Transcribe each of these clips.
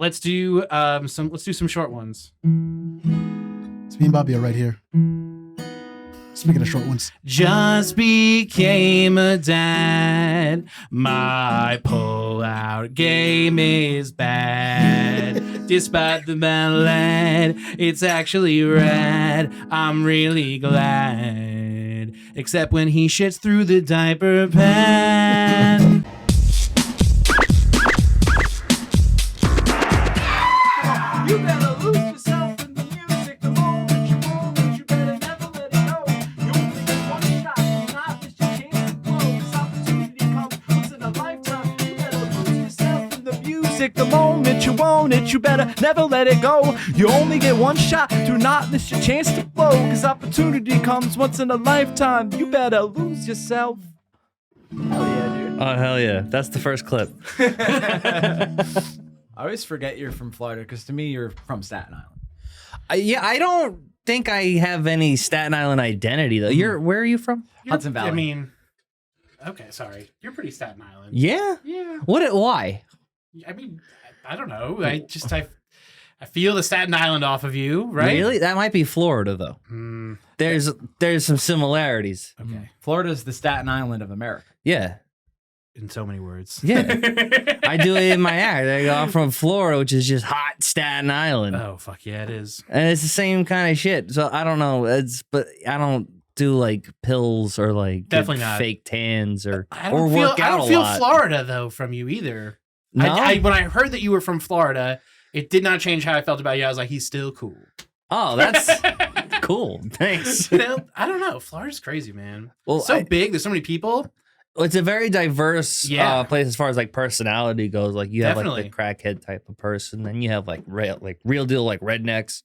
let's do some short ones. So me and Bobby are right here. Speaking of short ones. Just became a dad. My pull-out game is bad. Despite the bad lad, it's actually rad. I'm really glad. Except when he shits through the diaper pad. You better lose yourself in the music the moment you want it. You better never let it go. You only get one shot. You not miss your chance to blow. This opportunity comes once in a lifetime. You better lose yourself in the music the moment you want it. You better never let it go. You only get one shot. Do not miss your chance to blow. Cause opportunity comes once in a lifetime. You better lose yourself. Hell yeah, dude. Oh, hell yeah. That's the first clip. I always forget you're from Florida because to me you're from Staten Island. Yeah, I don't think I have any Staten Island identity though. Where are you from? Hudson Valley. I mean, okay, sorry. You're pretty Staten Island. Yeah. Yeah. Why? I mean, I don't know. I feel the Staten Island off of you, right? Really? That might be Florida though. There's some similarities. Okay. Florida's the Staten Island of America. Yeah. In so many words. Yeah. I do it in my act. I go, I'm from Florida, which is just hot Staten Island. Oh, fuck yeah, it is. And it's the same kind of shit. So I don't know. But I don't do like pills or like Definitely not. fake tans or I or don't feel, work I out don't a feel lot. Florida though from you either. No? When I heard that you were from Florida, it did not change how I felt about you. I was like, he's still cool. Oh, that's cool. Thanks. You know, I don't know. Florida's crazy, man. Well, so big. There's so many people. It's a very diverse place as far as like personality goes. Like you have like the crackhead type of person, then you have like real deal like rednecks.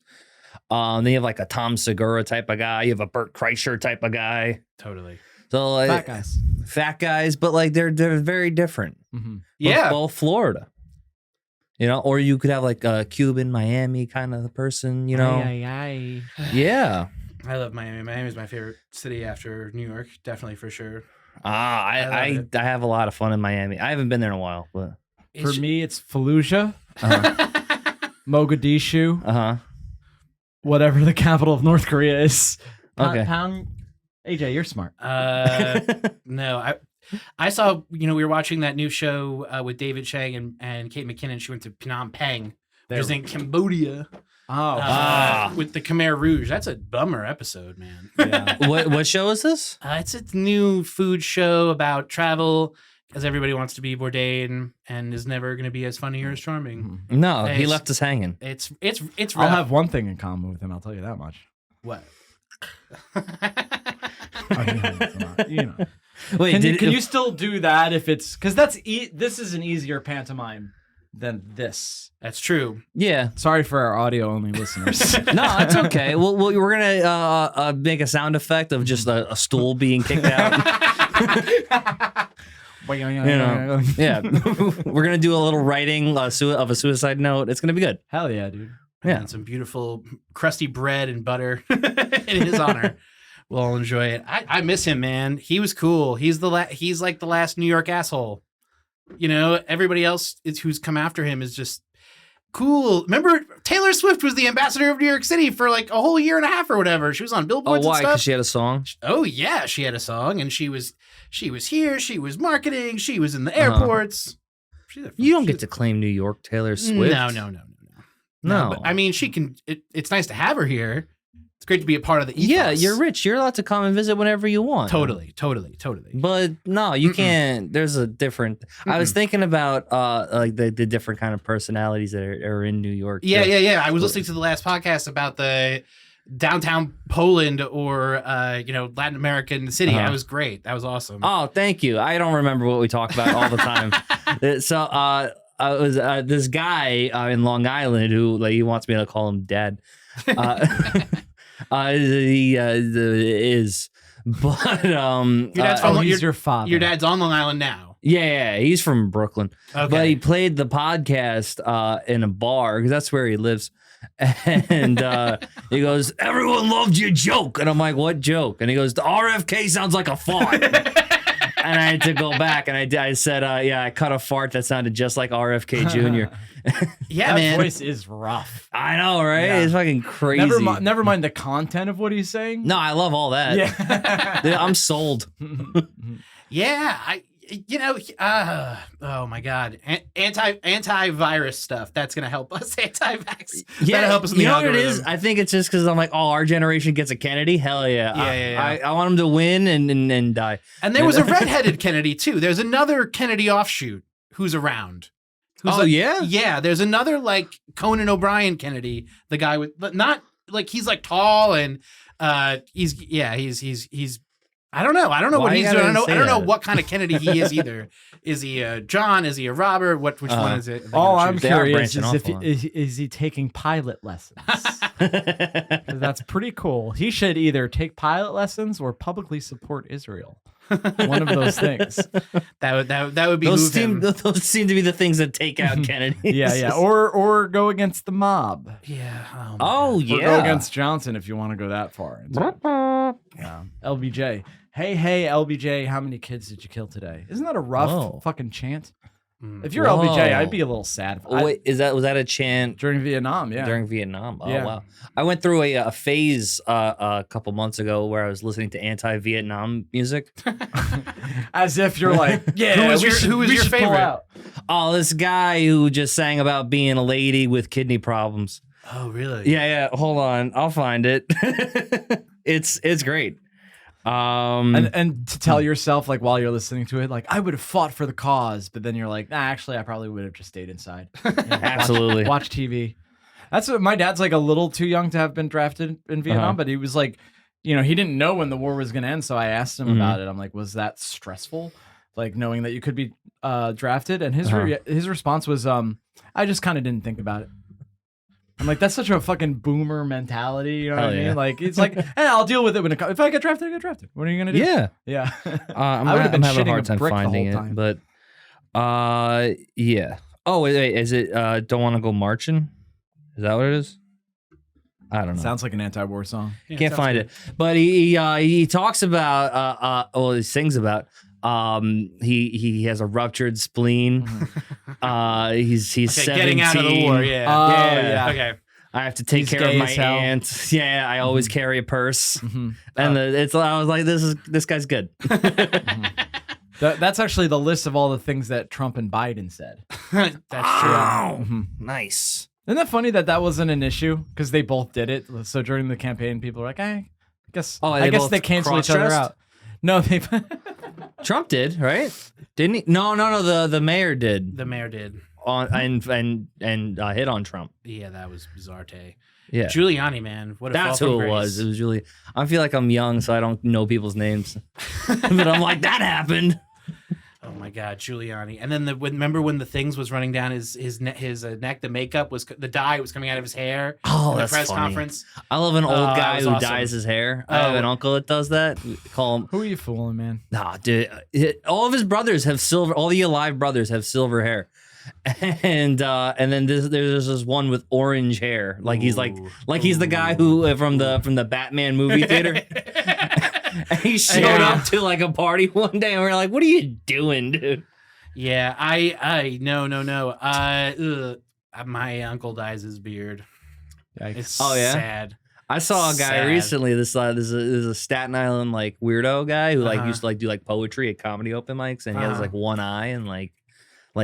Then you have like a Tom Segura type of guy. You have a Bert Kreischer type of guy. Totally. So like fat guys, but like they're very different. Mm-hmm. Yeah, both Florida. You know, or you could have like a Cuban Miami kind of person. You know, yeah. I love Miami. Miami's my favorite city after New York, definitely for sure. I have a lot of fun in Miami. I haven't been there in a while, but for me, it's Fallujah, Mogadishu, whatever the capital of North Korea is. Okay. AJ, you're smart. No, I saw. You know, we were watching that new show with David Chang and Kate McKinnon. She went to Phnom Penh, which is in Cambodia. With the Khmer Rouge. That's a bummer episode, man. Yeah. What show is this? It's a new food show about travel, because everybody wants to be Bourdain and is never going to be as funny or as charming. No, he left us hanging. It's rough. I'll have one thing in common with him. I'll tell you that much. What? You know. Wait, can you still do that if it's because this is an easier pantomime than this. That's true. Yeah. Sorry for our audio only listeners. No, it's okay. Well, we're gonna make a sound effect of just a stool being kicked out. You know, yeah. We're gonna do a little writing of a suicide note. It's gonna be good. Hell yeah, dude. Yeah. And some beautiful crusty bread and butter in his honor. We'll all enjoy it. I miss him, man. He was cool. He's like the last New York asshole. You know, everybody else who's come after him is just cool. Remember, Taylor Swift was the ambassador of New York City for like a whole year and a half or whatever. She was on billboards and stuff. Because she had a song? Oh, yeah, she had a song, and she was here. She was marketing. She was in the airports. You don't get to claim New York, Taylor Swift. No. But, I mean, she can. It's nice to have her here. It's great to be a part of the ethos. Yeah, you're rich. You're allowed to come and visit whenever you want. Totally. But no, you can't. There's a different. I was thinking about like the different kind of personalities that are in New York. Yeah. I was listening to the last podcast about the downtown Poland or Latin American city. That was great. That was awesome. Oh, thank you. I don't remember what we talk about all the time. So it was this guy in Long Island who like he wants me to call him Dad. He is, but your father. Your dad's on Long Island now. Yeah, he's from Brooklyn. Okay. But he played the podcast in a bar because that's where he lives. And he goes, "Everyone loved your joke," and I'm like, "What joke?" And he goes, "The RFK sounds like a fart." And I had to go back and I said, yeah, I cut a fart that sounded just like RFK Jr. Yeah, that man. Voice is rough. I know, right? Yeah. It's fucking crazy. Never mind the content of what he's saying. No, I love all that. Yeah. Dude, I'm sold. Yeah, oh my God, antivirus stuff. That's gonna help us. Anti-vax. Yeah, that'll help us in the algorithm. What it is? I think it's just because I'm like, oh, our generation gets a Kennedy. Hell yeah, yeah. I want him to win and die. And there was a redheaded Kennedy too. There's another Kennedy offshoot who's around. Yeah. There's another like Conan O'Brien Kennedy, the guy with, but not like he's like tall and he's I don't know what he's doing. I don't know what kind of Kennedy he is either. Is he a John? Is he a Robert? Which one is it? All I'm curious is is he taking pilot lessons? That's pretty cool. He should either take pilot lessons or publicly support Israel. One of those things. That would be those seem to be the things that take out Kennedy. Yeah. Or go against the mob. Yeah. Or go against Johnson if you want to go that far. Yeah. LBJ. Hey, LBJ, how many kids did you kill today? Isn't that a rough fucking chant? If you're LBJ, I'd be a little sad. Wait, was that a chant during Vietnam? Yeah, during Vietnam. Oh yeah. Wow! I went through a phase a couple months ago where I was listening to anti-Vietnam music. As if you're like, yeah, who was your favorite? Oh, this guy who just sang about being a lady with kidney problems. Oh, really? Yeah. Hold on, I'll find it. It's great. And to tell yourself, like, while you're listening to it, like, I would have fought for the cause, but then you're like, nah, actually I probably would have just stayed inside. Absolutely. Watch TV. That's what my dad's like, a little too young to have been drafted in Vietnam, but he was like, he didn't know when the war was going to end. So I asked him about it. I'm like, was that stressful? Like, knowing that you could be drafted? And his response was, I just kind of didn't think about it. I'm like, that's such a fucking boomer mentality. You know what I mean? Like, it's like, hey, I'll deal with it if I get drafted, I get drafted. What are you gonna do? Yeah. I would have been having a hard time finding it, but yeah. Oh wait, is it Don't Want to Go Marching? Is that what it is? I don't know. Sounds like an anti-war song. Yeah, can't find it, but he talks about he sings about. He has a ruptured spleen. He's 17. Getting out of the war. Yeah. Okay. I have to take care of my aunt. Yeah, I always carry a purse. And I was like, this guy's good. That's actually the list of all the things that Trump and Biden said. That's true. Oh, nice. Isn't that funny that wasn't an issue because they both did it? So during the campaign, people were like, I guess they cancel each other out. No, they. Trump did, right? Didn't he? No. The mayor did. The mayor did. And hit on Trump. Yeah, that was bizarre. Yeah, Giuliani, man. That's who it was. It was Giuliani. I feel like I'm young, so I don't know people's names. But I'm like, that happened. Oh my God, Giuliani! And then remember when the things was running down his neck, the makeup was the dye was coming out of his hair. Oh, the that's press funny. Conference. I love an old guy who dyes his hair. I have an uncle that does that. We call him. Who are you fooling, man? Nah, dude. All of his brothers have silver. All the alive brothers have silver hair. And then there's this one with orange hair. Like he's he's the guy who from the Batman movie theater. And he showed up to like a party one day, and we're like, "What are you doing, dude?" Yeah, no. My uncle dyes his beard. It's sad. I saw a guy recently. This is a Staten Island like weirdo guy who like used to like do like poetry at comedy open mics, and he has like one eye and like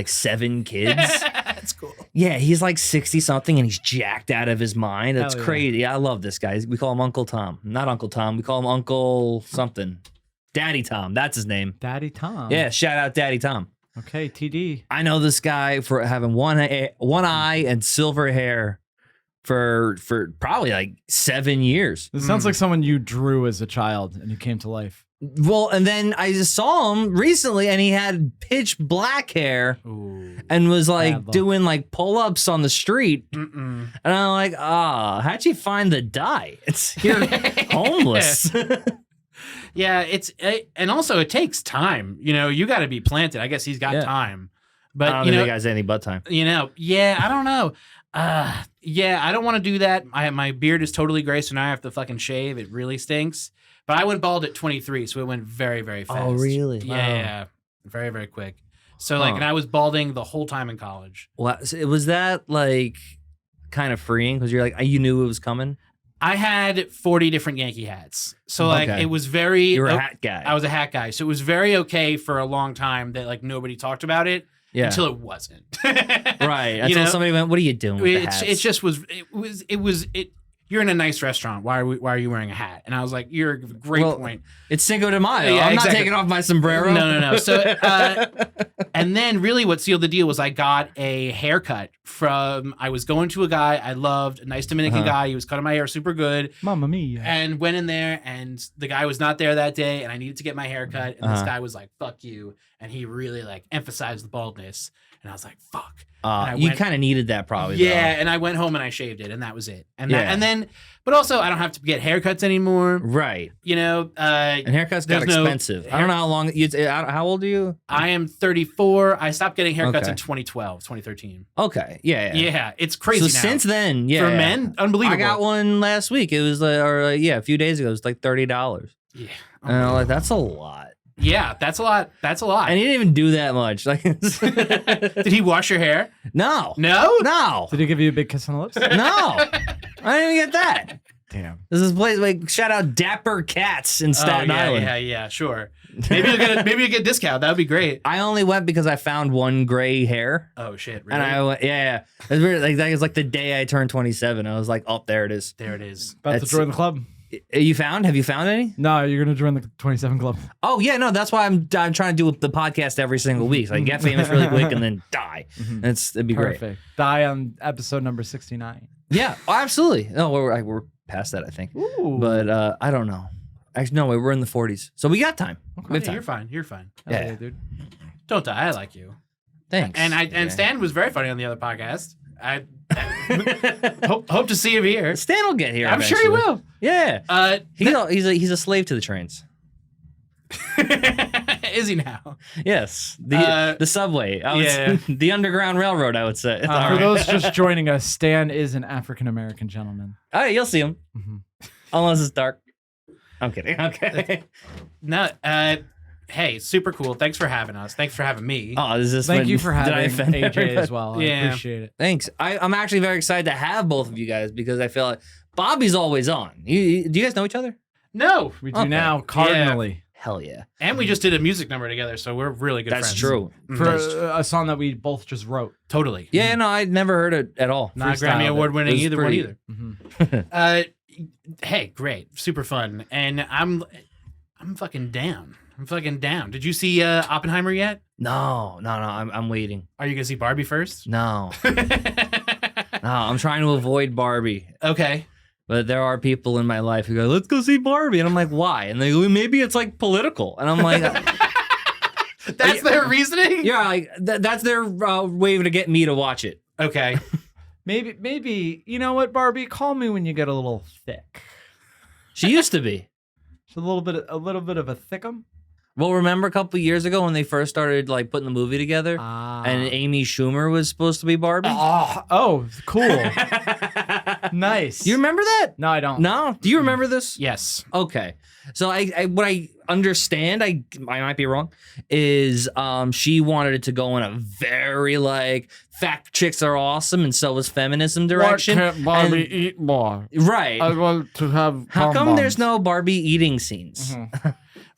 7 kids. That's cool. Yeah, he's like 60 something and he's jacked out of his mind. That's crazy. I love this guy. We call him Uncle Tom. Not Uncle Tom. We call him Uncle something. Daddy Tom. That's his name. Daddy Tom. Yeah, shout out Daddy Tom. Okay, TD. I know this guy for having one eye and silver hair for probably like 7 years. It sounds like someone you drew as a child and you came to life. Well, and then I just saw him recently, and he had pitch black hair and was like doing like pull-ups on the street. And I'm like, how'd you find the dye? You're homeless. Yeah, and also it takes time. You got to be planted. I guess he's got time, but I don't think he has any butt time. Yeah, I don't know. Yeah, I don't want to do that. My beard is totally gray, so now I have to fucking shave. It really stinks. But I went bald at 23, so it went very, very fast. Oh, really? Yeah. Very, very quick. So like, and I was balding the whole time in college. Well, was that like kind of freeing because you're like you knew it was coming? I had 40 different Yankee hats. So like it was very You were a hat guy. I was a hat guy. So it was very okay for a long time that like nobody talked about it until it wasn't. Right. Until somebody went, "What are you doing with the hats?" It just was you're in a nice restaurant. Why are you wearing a hat? And I was like, you're a great point. It's Cinco de Mayo. Yeah, I'm not taking off my sombrero. No. So, and then really what sealed the deal was I got a haircut I was going to a guy I loved, a nice Dominican guy. He was cutting my hair super good. Mamma mia. And went in there and the guy was not there that day and I needed to get my hair cut. And this guy was like, fuck you. And he really like emphasized the baldness. And I was like, fuck. You kind of needed that probably. Yeah, though. and I went home and I shaved it, and that was it. And and then, but also I don't have to get haircuts anymore. Right. You know, and haircuts got expensive. I don't know how long. How old are you? I am 34. I stopped getting haircuts in 2013. Okay. Yeah. It's crazy. So since then, for men, unbelievable. I got one last week. It was a few days ago. It was like $30. Yeah. And I'm like, that's a lot. Yeah, that's a lot. And he didn't even do that much. Like, did he wash your hair? No. Did he give you a big kiss on the lips? No. I didn't even get that. Damn. This is a place like shout out Dapper Cats in Staten Island. Yeah, sure. Maybe you'll get a discount. That would be great. I only went because I found one gray hair. Oh shit! Really? And I went, yeah. It's weird. Like that was like the day I turned 27. I was like, oh, there it is. There it is. About to join the club. Have you found any? No, you're gonna join the 27 club. Oh yeah, no, that's why I'm trying to do the podcast every single week. So I get famous really quick and then die. It'd be Perfect. great. Die on episode number 69. Yeah, absolutely. No, we're past that, I think. Ooh. But I don't know. Actually, no, we're in the 40s, so we got time. Okay. We have time. You're fine. Yeah, dude. Don't die. I like you. Thanks. And Stan was very funny on the other podcast. I hope to see him here. Stan will get here. I'm eventually. sure he will. Yeah. He's a slave to the trains. Is he now? Yes. The subway. The Underground Railroad, I would say. For those just joining us, Stan is an African American gentleman. Oh, you'll see him. Unless it's dark. I'm kidding. Okay. No. Hey, super cool. Thanks for having us. Thanks for having me. Oh, is this Thank you for having AJ everybody? as well. Yeah. I appreciate it. Thanks. I'm actually very excited to have both of you guys because I feel like Bobby's always on. Do you guys know each other? No. We do now, cardinally. Hell yeah. And we just did a music number together, so we're really good friends. That's true. For a song that we both just wrote. Totally. Yeah, no, I'd never heard it at all. Not Grammy Award winning either one either. Mm-hmm. Hey, great. Super fun. And I'm fucking down. Did you see Oppenheimer yet? No. I'm waiting. Are you gonna see Barbie first? No. I'm trying to avoid Barbie. Okay. But there are people in my life who go, let's go see Barbie. And I'm like, why? And they go, maybe it's like political. And I'm like, that's their reasoning? Yeah, like that's their way to get me to watch it. Okay. Maybe, you know what, Barbie? Call me when you get a little thick. She used to be. She's a little bit of a thickum. Well, remember a couple years ago when they first started like putting the movie together, and Amy Schumer was supposed to be Barbie? Oh, cool. Nice. Do you remember that? No, I don't. No? Do you remember this? Yes. Okay. So what I understand, I might be wrong, is she wanted it to go in a very like fat chicks are awesome and so is feminism direction. Why can't Barbie eat more? Right. I want to have. How come there's no Barbie eating scenes?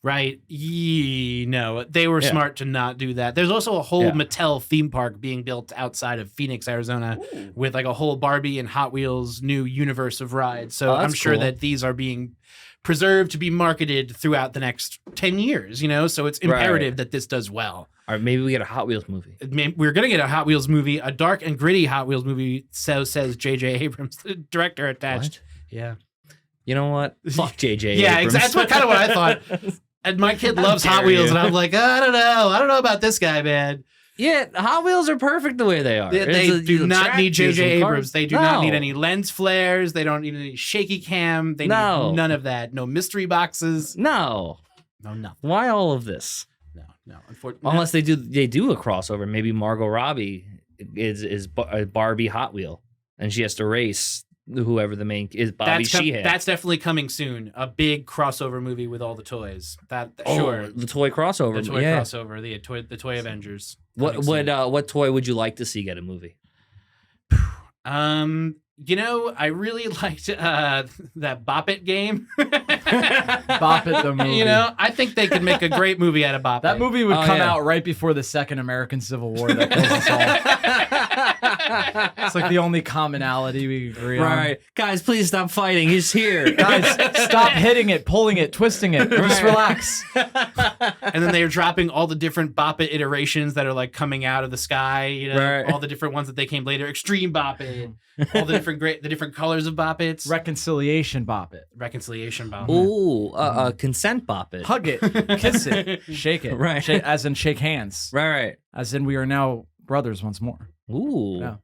Right. No, they were smart to not do that. There's also a whole Mattel theme park being built outside of Phoenix, Arizona, with like a whole Barbie and Hot Wheels new universe of rides. So I'm sure that these are being preserved to be marketed throughout the next 10 years, so it's imperative that this does well. Or maybe we get a Hot Wheels movie. We're going to get a Hot Wheels movie, a dark and gritty Hot Wheels movie, so says J.J. Abrams, the director attached. What? Yeah. You know what? Fuck J.J. Yeah, Abrams. exactly. That's kind of what I thought. And my kid loves Hot Wheels, and I'm like, I don't know about this guy, man. Yeah, Hot Wheels are perfect the way they are. They do not need J.J. Abrams. They do not need No. any lens flares. They don't need any shaky cam. They need none of that. No mystery boxes. No. No, nothing. Why all of this? No. Unfortunately, Unless they do a crossover. Maybe Margot Robbie is a Barbie Hot Wheel, and she has to race whoever the main is, Bobby Sheehan. That's definitely coming soon. A big crossover movie with all the toys. Sure. The toy crossover. The toy crossover. The toy Avengers. What toy would you like to see get a movie? I really liked that Bop It game. Bop It the movie. I think they could make a great movie out of Bop It. That movie would come out right before the Second American Civil War that kills us all. It's like the only commonality we agree on. Right. Guys, please stop fighting. He's here. Guys, stop hitting it, pulling it, twisting it. Just relax. And then they're dropping all the different Bop It iterations that are like coming out of the sky, all the different ones that they came later. Extreme Bop It. All the different colors of Bop Its. Reconciliation Bop It. Reconciliation Bop It. Ooh, consent Bop It. Hug it, kiss it, shake it. Right. As in shake hands. Right. As in we are now brothers once more. Ooh. Yeah.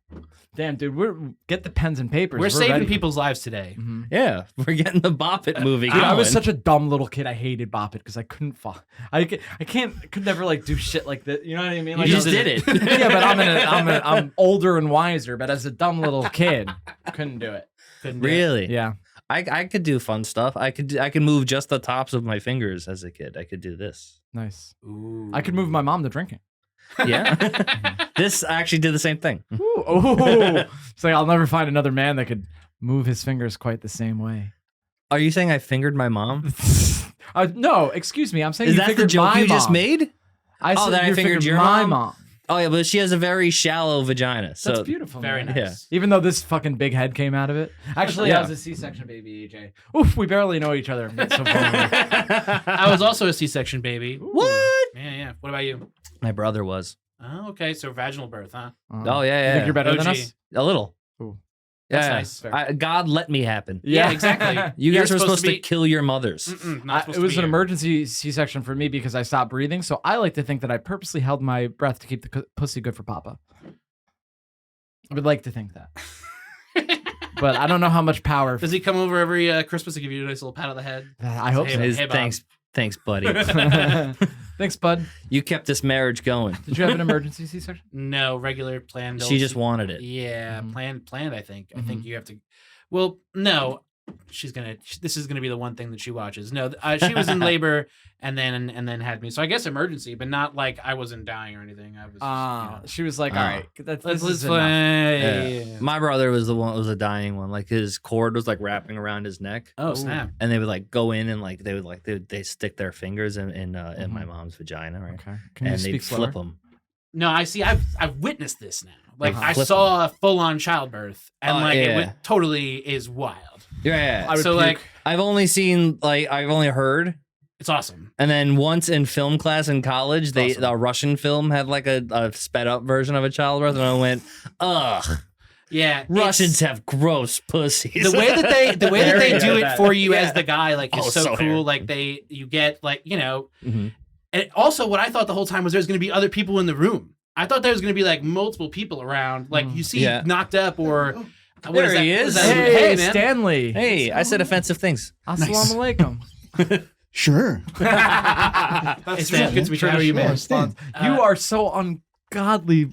Damn, dude, get the pens and papers. We're saving ready. people's lives today. Mm-hmm. Yeah, we're getting the Bop It movie. Dude, I was such a dumb little kid. I hated Bop It because I couldn't fall. I could never like do shit like that. You know what I mean? Like, You just did it. Yeah, but I'm older and wiser. But as a dumb little kid, couldn't do it. Really? Yeah. I could do fun stuff. I could move just the tops of my fingers as a kid. I could do this. Nice. Ooh. I could move my mom to drinking. Yeah. This actually did the same thing. Ooh, it's like I'll never find another man that could move his fingers quite the same way. Are you saying I fingered my mom? No, excuse me. I'm saying Is you that the fingered joke my you just mom. made? I said that I you fingered your my mom? mom. Oh yeah, but she has a very shallow vagina. So That's beautiful. Very man. nice. Yeah. Even though this fucking big head came out of it. Actually, I was a C-section baby, EJ. Oof, we barely know each other. It's so funny. I was also a C-section baby. What? Yeah. What about you? My brother was. Oh, okay. So vaginal birth, huh? Oh yeah, You yeah. think you're better than OG. us? A little. Ooh. That's Yeah. nice. God let me happen. Yeah, exactly. You guys were supposed to be- kill your mothers. It was an emergency C-section for me because I stopped breathing. So I like to think that I purposely held my breath to keep the pussy good for Papa. I would like to think that. But I don't know how much power. Does he come over every Christmas to give you a nice little pat on the head? I hope so. Hey, Bob. Thanks, buddy. Thanks, bud. You kept this marriage going. Did you have an emergency C-section? No, regular planned. She just wanted it. Yeah, Mhm. planned. I think. I Mhm. think you have to. Well, no. This is gonna be the one thing that she watches. No, she was in labor and then had me. So I guess emergency, but not like I wasn't dying or anything. I was. She was like, all right, Let's this is play. Yeah. My brother was a dying one. Like his cord was like wrapping around his neck. Oh snap! And they would like go in and like they stick their fingers in my mom's vagina, right? Okay. Can you And speak they'd flip slower? them. No, I see. I've witnessed this now. Like I Flip saw a full on childbirth, and yeah. it totally is wild. Yeah. I would So puke. like I've only heard. it's awesome. And then once in film class in college, the Russian film had like a sped up version of a childbirth, and I went, ugh. Yeah, Russians have gross pussies. the way that they do it for you Yeah. as the guy like is Oh, so so cool. hairy. Like you get like Mhm. and also what I thought the whole time was there's going to be other people in the room. I thought there was going to be like multiple people around. Like you see Yeah. knocked up or what There is that? he What is. that? Hey, man. Stanley. Hey, I said offensive things. Assalamu alaikum. Sure. It's good to meet you. How are you, man? Response. You are so ungodly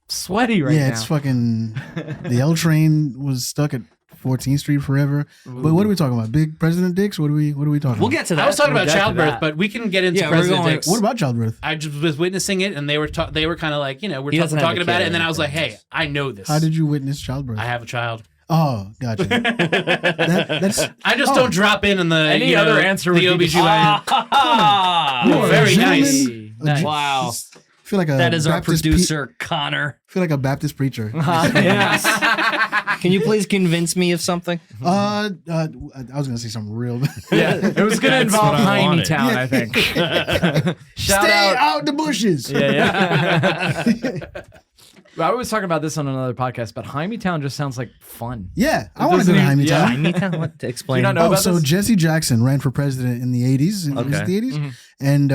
sweaty right now. Yeah, it's fucking. The L train was stuck at 14th Street forever. But what are we talking about? Big President dicks? What are we talking We'll about? get to that. I was talking We'll about get to childbirth, that. but we can get into Yeah, we're President going- Dicks. What about childbirth? I just was witnessing it, and they were kind of like, we're He doesn't have a talking about kid it, and then or I was like, anything. hey, I know this. How did you witness childbirth? I have a child? Oh, gotcha. That's I just don't drop in on the Any other answer the would be OBGYN. You are a Very gentleman. nice. Nice. Wow. I feel like a That is our Baptist producer, Connor. I feel like a Baptist preacher. Yes. Can you please convince me of something? I was gonna say something real bad. Yeah, it was going to That's involve what I Jaime wanted. Town, I think. Shout Stay out. out the bushes. Yeah. I was talking about this on another podcast, but Jaime Town just sounds like fun. Yeah, I want to go to doesn't Jaime even- Town. I need to what to explain. Do you not know Oh, about so this? Jesse Jackson ran for president in the 80s. Was it Okay. the 80s? Mhm. And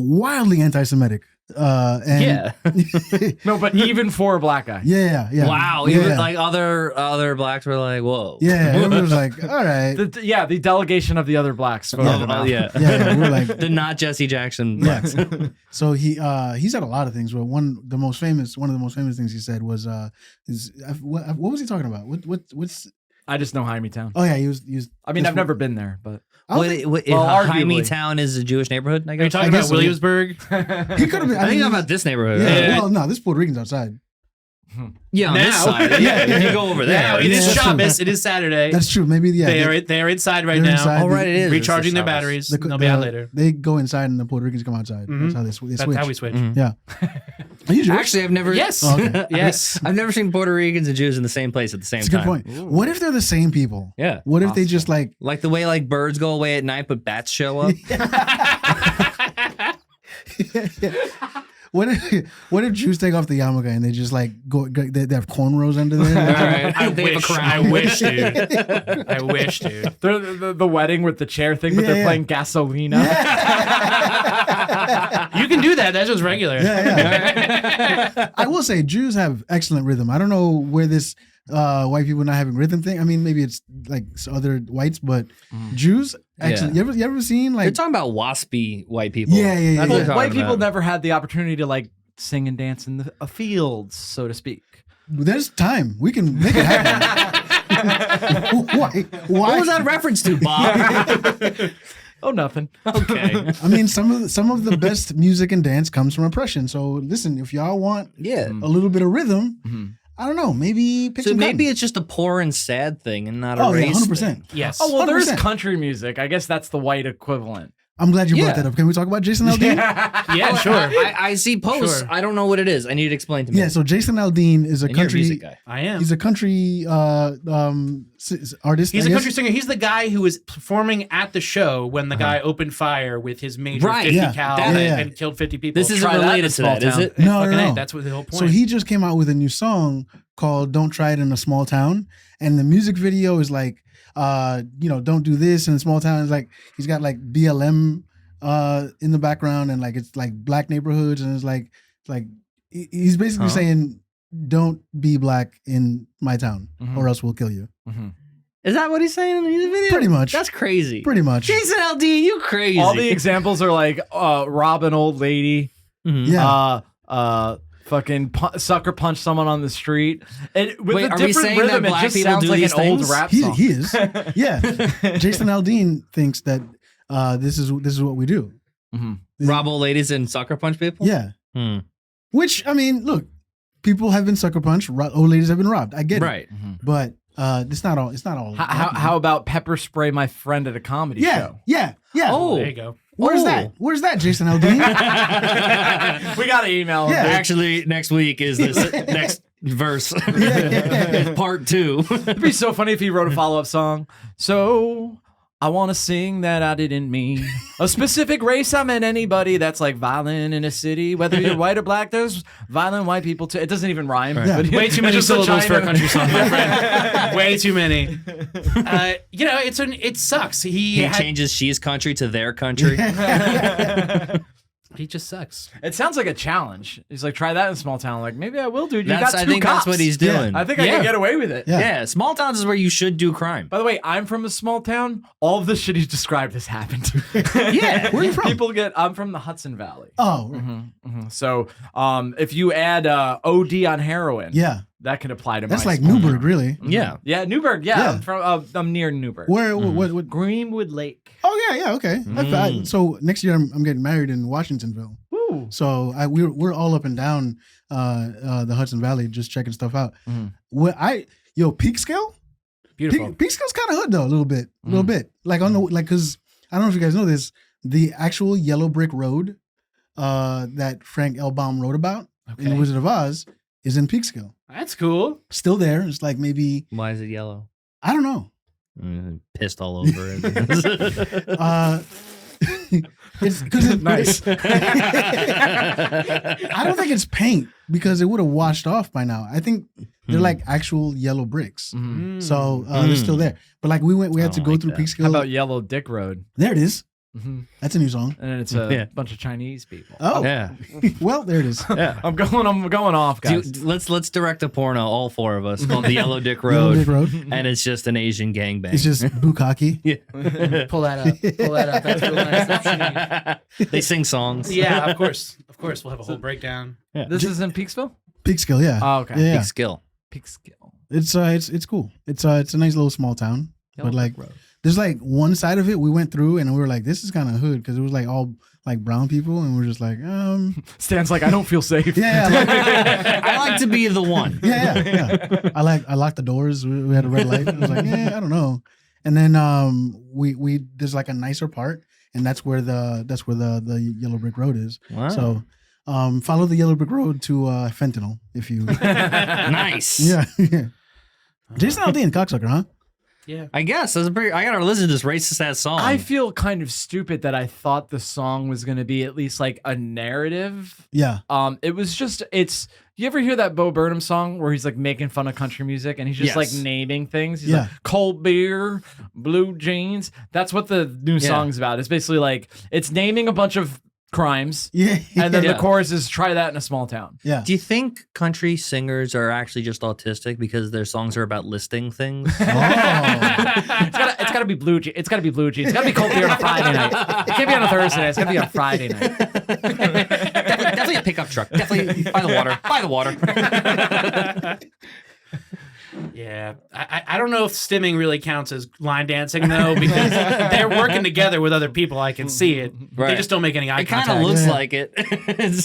wildly anti-Semitic. And Yeah. No, but even for a black guy. yeah. Wow. Yeah. Even like other blacks were like, whoa. Yeah, everyone was like, all right. The delegation of the other blacks. voted him out. Yeah. Yeah, we're like, The not Jesse Jackson yeah. blacks. So he said a lot of things, but one of the most famous things he said was what was he talking about? What's I just know Jaime Town. Oh yeah, he was. I mean, I've never been there, but Jaime Town is a Jewish neighborhood. I guess. Are you talking about Williamsburg? He could have been. I think I'm about this neighborhood. Yeah. Well, no, this Puerto Rican's outside. Yeah, on this side. Yeah, if you go over there. Now, it is Shabbos. It is Saturday. That's true. Maybe they're inside right now. Inside. Oh, right, it is. Recharging their batteries. They'll be out later. They go inside and the Puerto Ricans come outside. That's how they switch. That's how we switch. Yeah. Are you Jewish? Actually, I've never. Yes. Oh, okay. Yes. I've never seen Puerto Ricans and Jews in the same place at the same That's a good time. point. What if they're the same people? Yeah. What if they just like the way like birds go away at night, but bats show up? What if Jews take off the yarmulke and they just like they have cornrows under there? I wish, dude. I wish, dude. The wedding with the chair thing, but they're playing Gasolina. You can do that. That's just regular. Yeah. I will say Jews have excellent rhythm. I don't know where this white people not having rhythm thing. I mean, maybe it's like other whites, but Jews excellent. You ever seen like They're talking about waspy white people. Yeah. That's what they're White talking people about. never had the opportunity to like sing and dance in the fields, so to speak. There's time. We can make it happen. Why? What was that reference to, Bob? Oh, nothing. Okay. I mean, some of the best music and dance comes from oppression. So listen, if y'all want Yeah. a little bit of rhythm, I don't know, maybe pick So some maybe cotton. it's just a poor and sad thing and not a Oh yeah, race 100%. thing. Yes. Oh, well, there's 100%. country music. I guess that's the white equivalent. I'm glad you Yeah. brought that up. Can we talk about Jason Aldean? Yeah, sure. I see posts. Sure. I don't know what it is. I need it explained to me. Yeah, so Jason Aldean is a And you're a country music guy. I am. He's a country artist. He's I a guess. country singer. He's the guy who was performing at the show when the guy opened fire with his major Right, 50 yeah. cal That- and killed 50 people. This isn't Try that in related a to small that, is town. it? No, Fucking no. A, that's what the whole point. So he just came out with a new song called "Don't Try It in a Small Town," and the music video is like, don't do this in a small town. It's like he's got like BLM in the background, and like it's like black neighborhoods, and it's like he's basically saying, "Don't be black in my town, or else we'll kill you." Is that what he's saying in the music video? Pretty much. That's crazy. Pretty much. Jason Aldean, you crazy. All the examples are like rob an old lady, Yeah. fucking sucker punch someone on the street. And with Wait, a are we different saying rhythm, that it black just people sounds do like these an old things? rap he song. is. Yeah. Jason Aldean thinks that this is what we do. Rob old ladies and sucker punch people? Yeah. Hmm. Which, I mean, look, people have been sucker punched. Old ladies have been robbed. I get Right. it. But it's not all. It's not all. How about pepper spray my friend at a comedy show? Yeah. Oh. there you go. Where's Oh. that? Where's that, Jason Aldean? We got to email him. Yeah. Actually, next week is the next verse. Part 2. It'd be so funny if he wrote a follow-up song. So I want to sing that I didn't mean a specific race. I meant anybody that's like violent in a city, whether you're white or black. There's violent white people too. It doesn't even rhyme. Right. But Way too many it's just syllables for a China. country song, my friend. Way too many. It sucks. He changes she's country to their country. He just sucks. It sounds like a challenge. He's like, try that in a small town. Like, maybe I will, dude. You got two I think cops. that's what he's doing. I think I can get away with it. Yeah. Yeah, small towns is where you should do crime. By the way, I'm from a small town. All of the shit he's described has happened. Yeah. Where are you from? I'm from the Hudson Valley. Oh, right. So, if you add OD on heroin, Yeah. that can apply to That's my like small Newburgh, town. really. Yeah. Yeah, Newburgh. Yeah, Yeah. I'm near Newburgh. Where? What? Greenwood Lake. Oh yeah. Okay. So next year I'm getting married in Washingtonville. Woo. So we're all up and down the Hudson Valley, just checking stuff out. Peak scale. Beautiful. Peak scale's kind of hood though, a little bit. Like on the because I don't know if you guys know this, the actual yellow brick road that Frank L. Baum wrote about in The Wizard of Oz is in Peekskill. That's cool. Still there. It's like maybe Why is it yellow? I don't know. Pissed all over it. It's because Nice. I don't think it's paint because it would have washed off by now. I think they're like actual yellow bricks. So they're still there. But like we had to go through Peekskill. How about Yellow Dick Road? There it is. That's a new song. And it's a bunch of Chinese people. Oh, Yeah. well, there it is. Yeah. I'm going off, guys. Dude, let's direct a porno, all four of us, called The Yellow Dick Yellow Road. Brick Road. And it's just an Asian gangbang. It's just bukkake. Yeah. Pull that up. That's real nice. That's unique. They sing songs. Yeah, of course. Of course, we'll have a whole breakdown. This is in Peeksville? Peekskill, yeah. Oh, okay. Yeah. Big skill. Peekskill. It's cool. It's a nice little small town, but like there's like one side of it we went through and we were like, this is kind of hood because it was like all like brown people and we're just like, Stan's like, I don't feel safe. Yeah, I like to be the one. Yeah. I locked the doors. We had a red light. I was like, I don't know. And then we there's like a nicer part, and that's where the yellow brick road is. Wow. So follow the yellow brick road to fentanyl if you. Nice. Yeah. Jason Aldean, cocksucker, huh? Yeah, I guess I gotta listen to this racist ass song. I feel kind of stupid that I thought the song was going to be at least like a narrative. Yeah. It was just you ever hear that Bo Burnham song where he's like making fun of country music and he's just like naming things? He's like cold beer, blue jeans. That's what the new song's about. It's basically like it's naming a bunch of crimes. Yeah. And then the chorus is try that in a small town. Yeah. Do you think country singers are actually just autistic because their songs are about listing things? Oh. It's gotta be blue jeans. It's gotta be blue jeans. It's gotta be cold beer on a Friday night. It can't be on a Thursday night. It's gotta be on a Friday night. Definitely a pickup truck. Definitely by the water. By the water. Yeah, I don't know if stimming really counts as line dancing though, because they're working together with other people. I can see it. Right. They just don't make any eye It contact. kind of looks like it.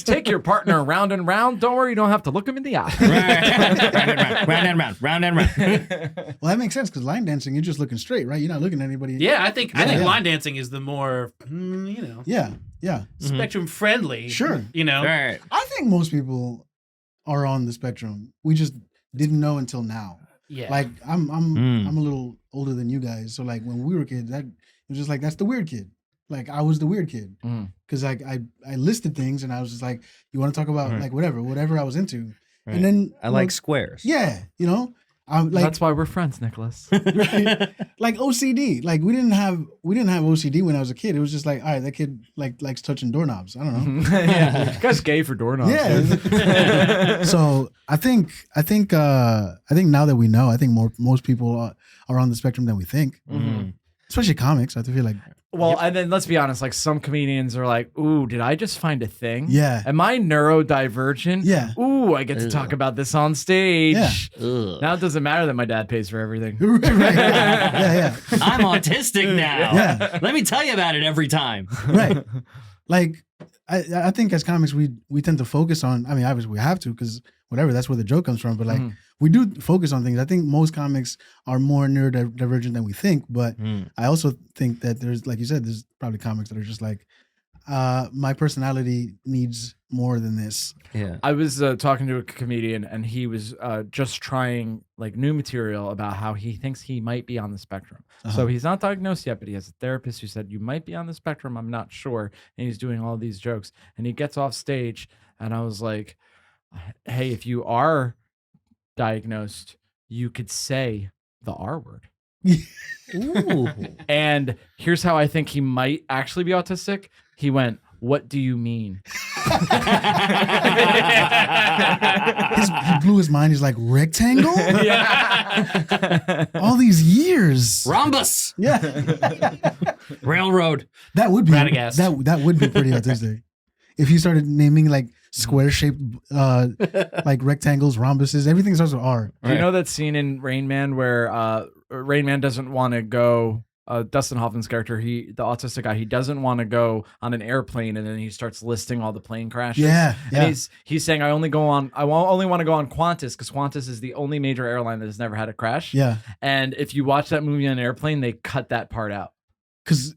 Take your partner round and round. Don't worry, you don't have to look him in the eye. Round and round, round and round. Well, that makes sense because line dancing, you're just looking straight, right? You're not looking at anybody. Yeah, I think line dancing is the more Yeah. spectrum friendly. Sure. Right. I think most people are on the spectrum. We just didn't know until now. Yeah, Like I'm a little older than you guys, so like when we were kids, that it was just like that's the weird kid. Like I was the weird kid because like I listed things and I was just like, you want to talk about like whatever I was into, Right. and then I like squares. yeah, I'm like That's why we're friends, Nicholas. like OCD. Like we didn't have OCD when I was a kid. It was just like, all right, that kid likes touching doorknobs. I don't know. Yeah, you guys gay for doorknobs. Yeah. So I think now that we know, I think most people are on the spectrum than we think. Mm-hmm. Especially comics. I feel like Well, and then let's be honest, like some comedians are like, ooh, did I just find a thing? Yeah. Am I neurodivergent? Yeah. Ooh, I get to talk about this on stage. Yeah. Ugh. Now it doesn't matter that my dad pays for everything. right. Yeah. I'm autistic now. Yeah. Let me tell you about it every time. Right. Like I think as comics we tend to focus on. I mean, obviously we have to because whatever, that's where the joke comes from. But like we do focus on things. I think most comics are more neurodivergent than we think. But I also think that there's, like you said, there's probably comics that are just like, my personality needs more than this. Yeah. I was talking to a comedian and he was just trying like new material about how he thinks he might be on the spectrum. So he's not diagnosed yet, but he has a therapist who said, you might be on the spectrum. I'm not sure. And he's doing all these jokes and he gets off stage and I was like, hey, if you are diagnosed, you could say the R word. Ooh. And here's how I think he might actually be autistic. He went, what do you mean? He blew his mind. He's like, rectangle? Yeah. All these years. Rhombus. Yeah. Railroad. That would be Radagast. that would be pretty autistic. If you started naming like square shaped like rectangles, rhombuses, everything starts with R. Do you know that scene in Rain Man where Rain Man doesn't want to go, Dustin Hoffman's character, the autistic guy, he doesn't want to go on an airplane and then he starts listing all the plane crashes. Yeah. And he's saying, I only want to go on Qantas because Qantas is the only major airline that has never had a crash. Yeah. And if you watch that movie on an airplane, they cut that part out. Because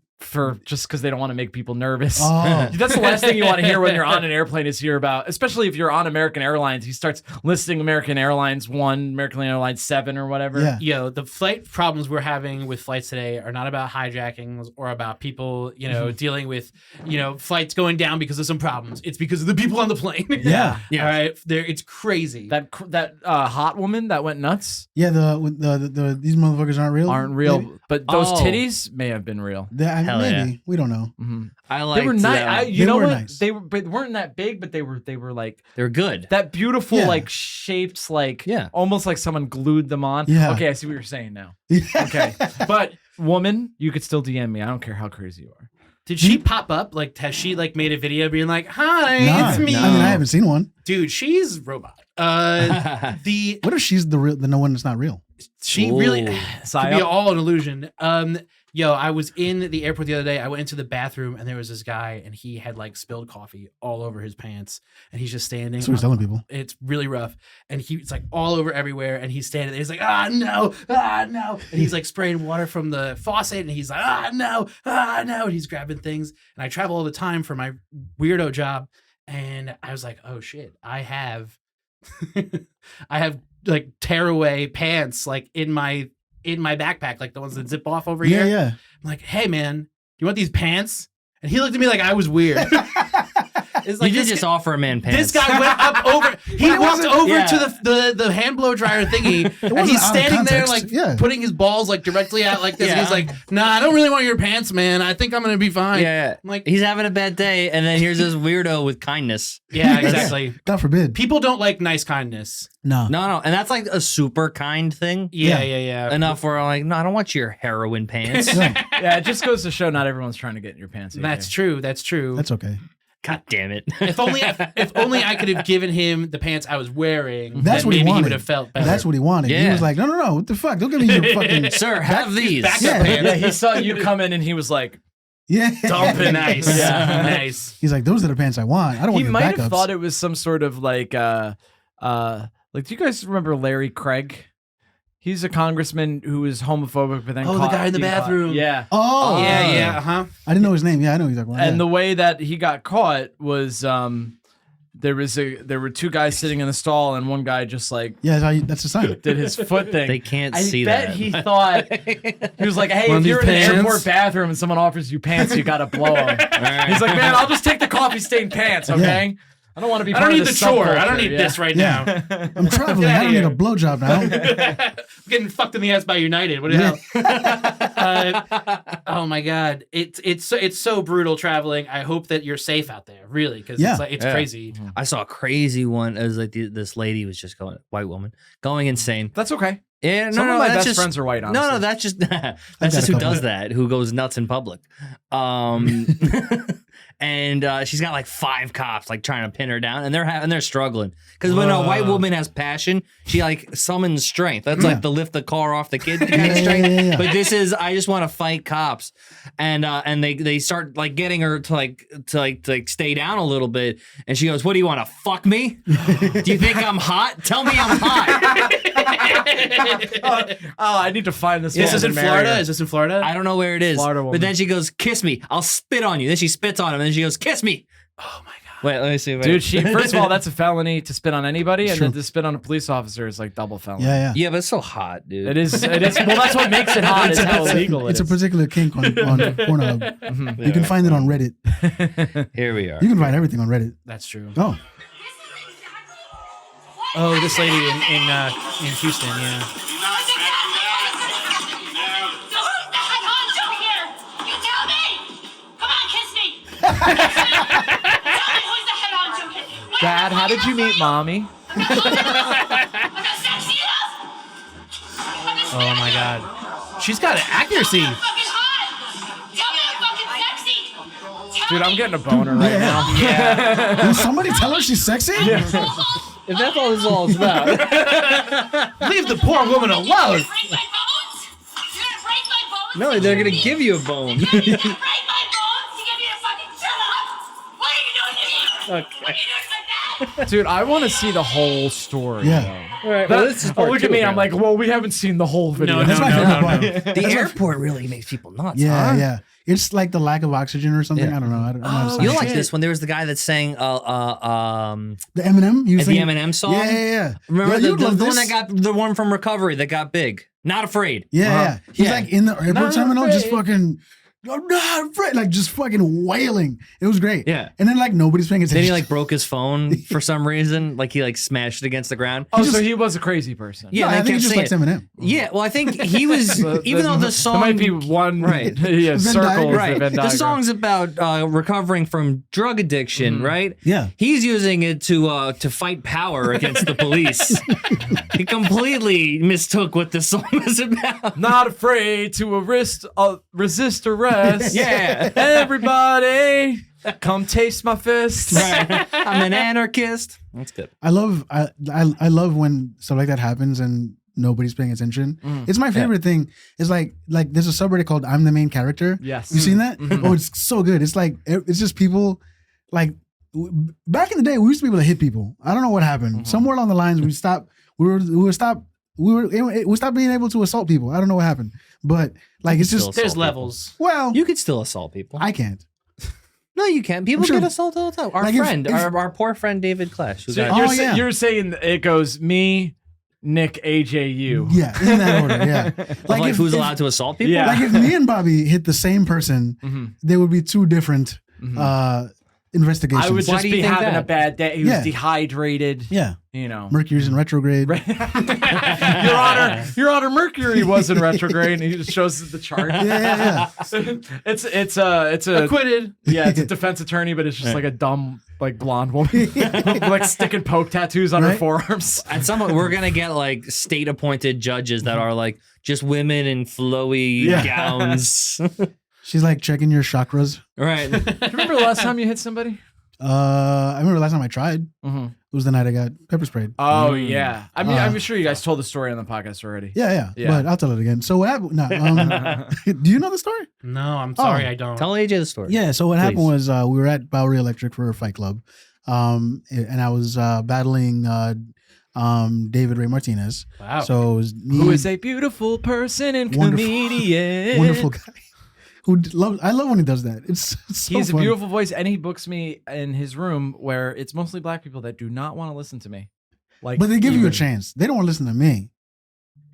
They don't want to make people nervous. Oh. That's the last thing you want to hear when you're on an airplane is hear about, especially if you're on American Airlines. He starts listing American Airlines 1, American Airlines 7 or whatever. Yeah. Yo, the flight problems we're having with flights today are not about hijackings or about people, dealing with, flights going down because of some problems. It's because of the people on the plane. Yeah. All right. It's crazy. That hot woman that went nuts yeah, the these motherfuckers aren't real. Maybe. But those Oh. titties may have been real. Hell Maybe yeah. we don't know. Mm-hmm. I like. They were nice. They know were what? nice. They weren't that big, but they were like They're good. that beautiful, Yeah. like shaped, like Yeah. almost like someone glued them on. Yeah. Okay, I see what you're saying now. Okay, but woman, you could still DM me. I don't care how crazy you are. Did she pop up? Like, has she like made a video being like, "Hi, it's me"? I mean, I haven't seen one. Dude, she's robot. What if she's the one that's not real? She really could be all an illusion. I was in the airport the other day. I went into the bathroom and there was this guy and he had like spilled coffee all over his pants and he's just standing. That's what he's telling people. It's really rough. And it's like all over everywhere and he's standing there. He's like, no. And he's like spraying water from the faucet and he's like, no. And he's grabbing things. And I travel all the time for my weirdo job. And I was like, oh shit, I have like tearaway pants like in my backpack, like the ones that zip off over here. Yeah. I'm like, hey man, you want these pants? And he looked at me like I was weird. It's like, you did just offer a man pants. This guy went up over. He walked over to the hand blow dryer thingy, and he's standing there like putting his balls like directly out like this. And he's like, "Nah, I don't really want your pants, man. I think I'm gonna be fine." Yeah, I'm like, he's having a bad day, and then here's this weirdo with kindness. Yeah, exactly. God forbid. People don't like nice kindness. No, and that's like a super kind thing. Yeah. Enough where I'm like, no, I don't want your heroin pants. Yeah, it just goes to show not everyone's trying to get in your pants. That's true. That's okay. God damn it! If only I could have given him the pants I was wearing. That's what maybe he wanted. He would have felt better. That's what he wanted. Yeah. He was like, no, what the fuck? Don't give me your fucking sir. Have these. Pants. Yeah, he saw you come in and he was like, dumping nice. Yeah, nice. He's like, those are the pants I want. I don't want your backups. He might have thought it was some sort of like do you guys remember Larry Craig? He's a congressman who was homophobic, but then the guy in the bathroom. Yeah. Oh, yeah. I didn't know his name. Yeah, I know he's talking about. And the way that he got caught was there were two guys sitting in the stall, and one guy just like that's the sign. Did his foot thing. They can't see that. I bet he thought he was like, "Hey, if you're in an airport bathroom and someone offers you pants, you gotta blow them." Right. He's like, "Man, I'll just take the coffee stained pants, okay?" Yeah. I don't want to be. I don't need the chore. I don't need this right now. I'm traveling. I don't need a blowjob now. I'm getting fucked in the ass by United. What the hell? Oh my god, it's so brutal traveling. I hope that you're safe out there, really, because it's crazy. I saw a crazy one. It was like this lady was just white woman going insane. That's okay. Yeah, Some of my best friends are white. Honestly. No, that's just who does that. Who goes nuts in public. And she's got like 5 cops like trying to pin her down, and they're struggling because when a white woman has passion, she like summons strength. That's like the lift the car off the kid kind of strength. Yeah. But this is I just want to fight cops, and they start like getting her to stay down a little bit, and she goes, "What do you want to fuck me? Do you think I'm hot? Tell me I'm hot." I need to find this. Is this in Florida? Is this in Florida? I don't know where it is. Florida woman. But then she goes, "Kiss me. I'll spit on you." Then she spits on him, and then she goes, "Kiss me." Oh my god. Wait, let me see. Dude, first of all, that's a felony to spit on anybody, and then to spit on a police officer is like double felony. Yeah, but it's so hot, dude. It is. Well, that's what makes it hot. It's how illegal it's a particular kink on Pornhub. Mm-hmm. You can find it on Reddit. Here we are. You can find everything on Reddit. That's true. Oh, this lady in Houston, yeah. Dad, how did you meet Mommy? Oh my god. She's got accuracy. Dude, I'm getting a boner right now. Yeah. Will somebody tell her she's sexy? Yeah. If that's all this is all about. Leave the poor woman alone. No, they're going to give you a bone. Okay. Dude, I want to see the whole story. Yeah. All right. Well, this is look at me. I'm like, well, we haven't seen the whole video. No. The airport really makes people nuts. Yeah. It's like the lack of oxygen or something. I don't know. I don't know. You don't like this one? There was the guy that sang the Eminem. the Eminem song. Yeah. Remember the one that got the one from Recovery that got big? Not Afraid. Yeah. He's like in the airport terminal, just fucking. I'm not afraid, like just fucking wailing. It was great. Yeah. And then like nobody's paying attention. Then he like broke his phone for some reason. Like he like smashed it against the ground. So he was a crazy person. Yeah, I think he just likes Eminem. Yeah, well, I think he was even though the song might be one right. Yeah, circle. Right. The song's about recovering from drug addiction, right? Yeah. He's using it to fight power against the police. He completely mistook what the song was about. Not afraid to resist arrest. West. Yeah. Everybody, come taste my fist. Right. I'm an anarchist. That's good. I love when stuff like that happens and nobody's paying attention. It's my favorite thing. It's like there's a subreddit called I'm the Main Character. Yes. You seen that? Oh, it's so good. It's like it's just people like back in the day we used to be able to hit people. I don't know what happened. Somewhere along the lines we stopped being able to assault people. I don't know what happened. But like it's just there's levels. Well, You could still assault people. I can't. No, you can't. People sure- get assaulted all the time. Our Like, if- friend, our poor friend David Clash. Who So got, you're saying it goes me, Nick, AJ, you. Yeah, in that order. Yeah. like who's allowed to assault people? Yeah. Like if me and Bobby hit the same person, there would be two different investigations. I would Why just do you be think having that? a bad day. He was Yeah. dehydrated. Yeah. You know. Mercury's in retrograde. Your Honor, Mercury was in retrograde, and he just shows the chart. Yeah. It's a Acquitted. yeah, it's a defense attorney, but it's just like a dumb like blonde woman, like sticking poke tattoos on her Right? forearms. At some point, we're gonna get like state appointed judges that are like just women in flowy gowns. She's like checking your chakras. Right. Do you remember the last time you hit somebody? I remember last time I tried. Mm-hmm. It was the night I got pepper sprayed. Oh yeah, I mean, I'm sure you guys told the story on the podcast already. Yeah. Yeah. But I'll tell it again. So what happened? No, do you know the story? No, I'm sorry, I don't. Tell AJ the story. Yeah. So what happened Please. was we were at Bowery Electric for a fight club, and I was battling David Ray Martinez. Wow. So it was me, Who is a beautiful person and Wonderful- comedian. wonderful guy. I love when he does that. It's so He's a fun. beautiful voice, and he books me in his room where it's mostly black people that do not want to listen to me. Like, But they give you a even- chance. They don't want to listen to me.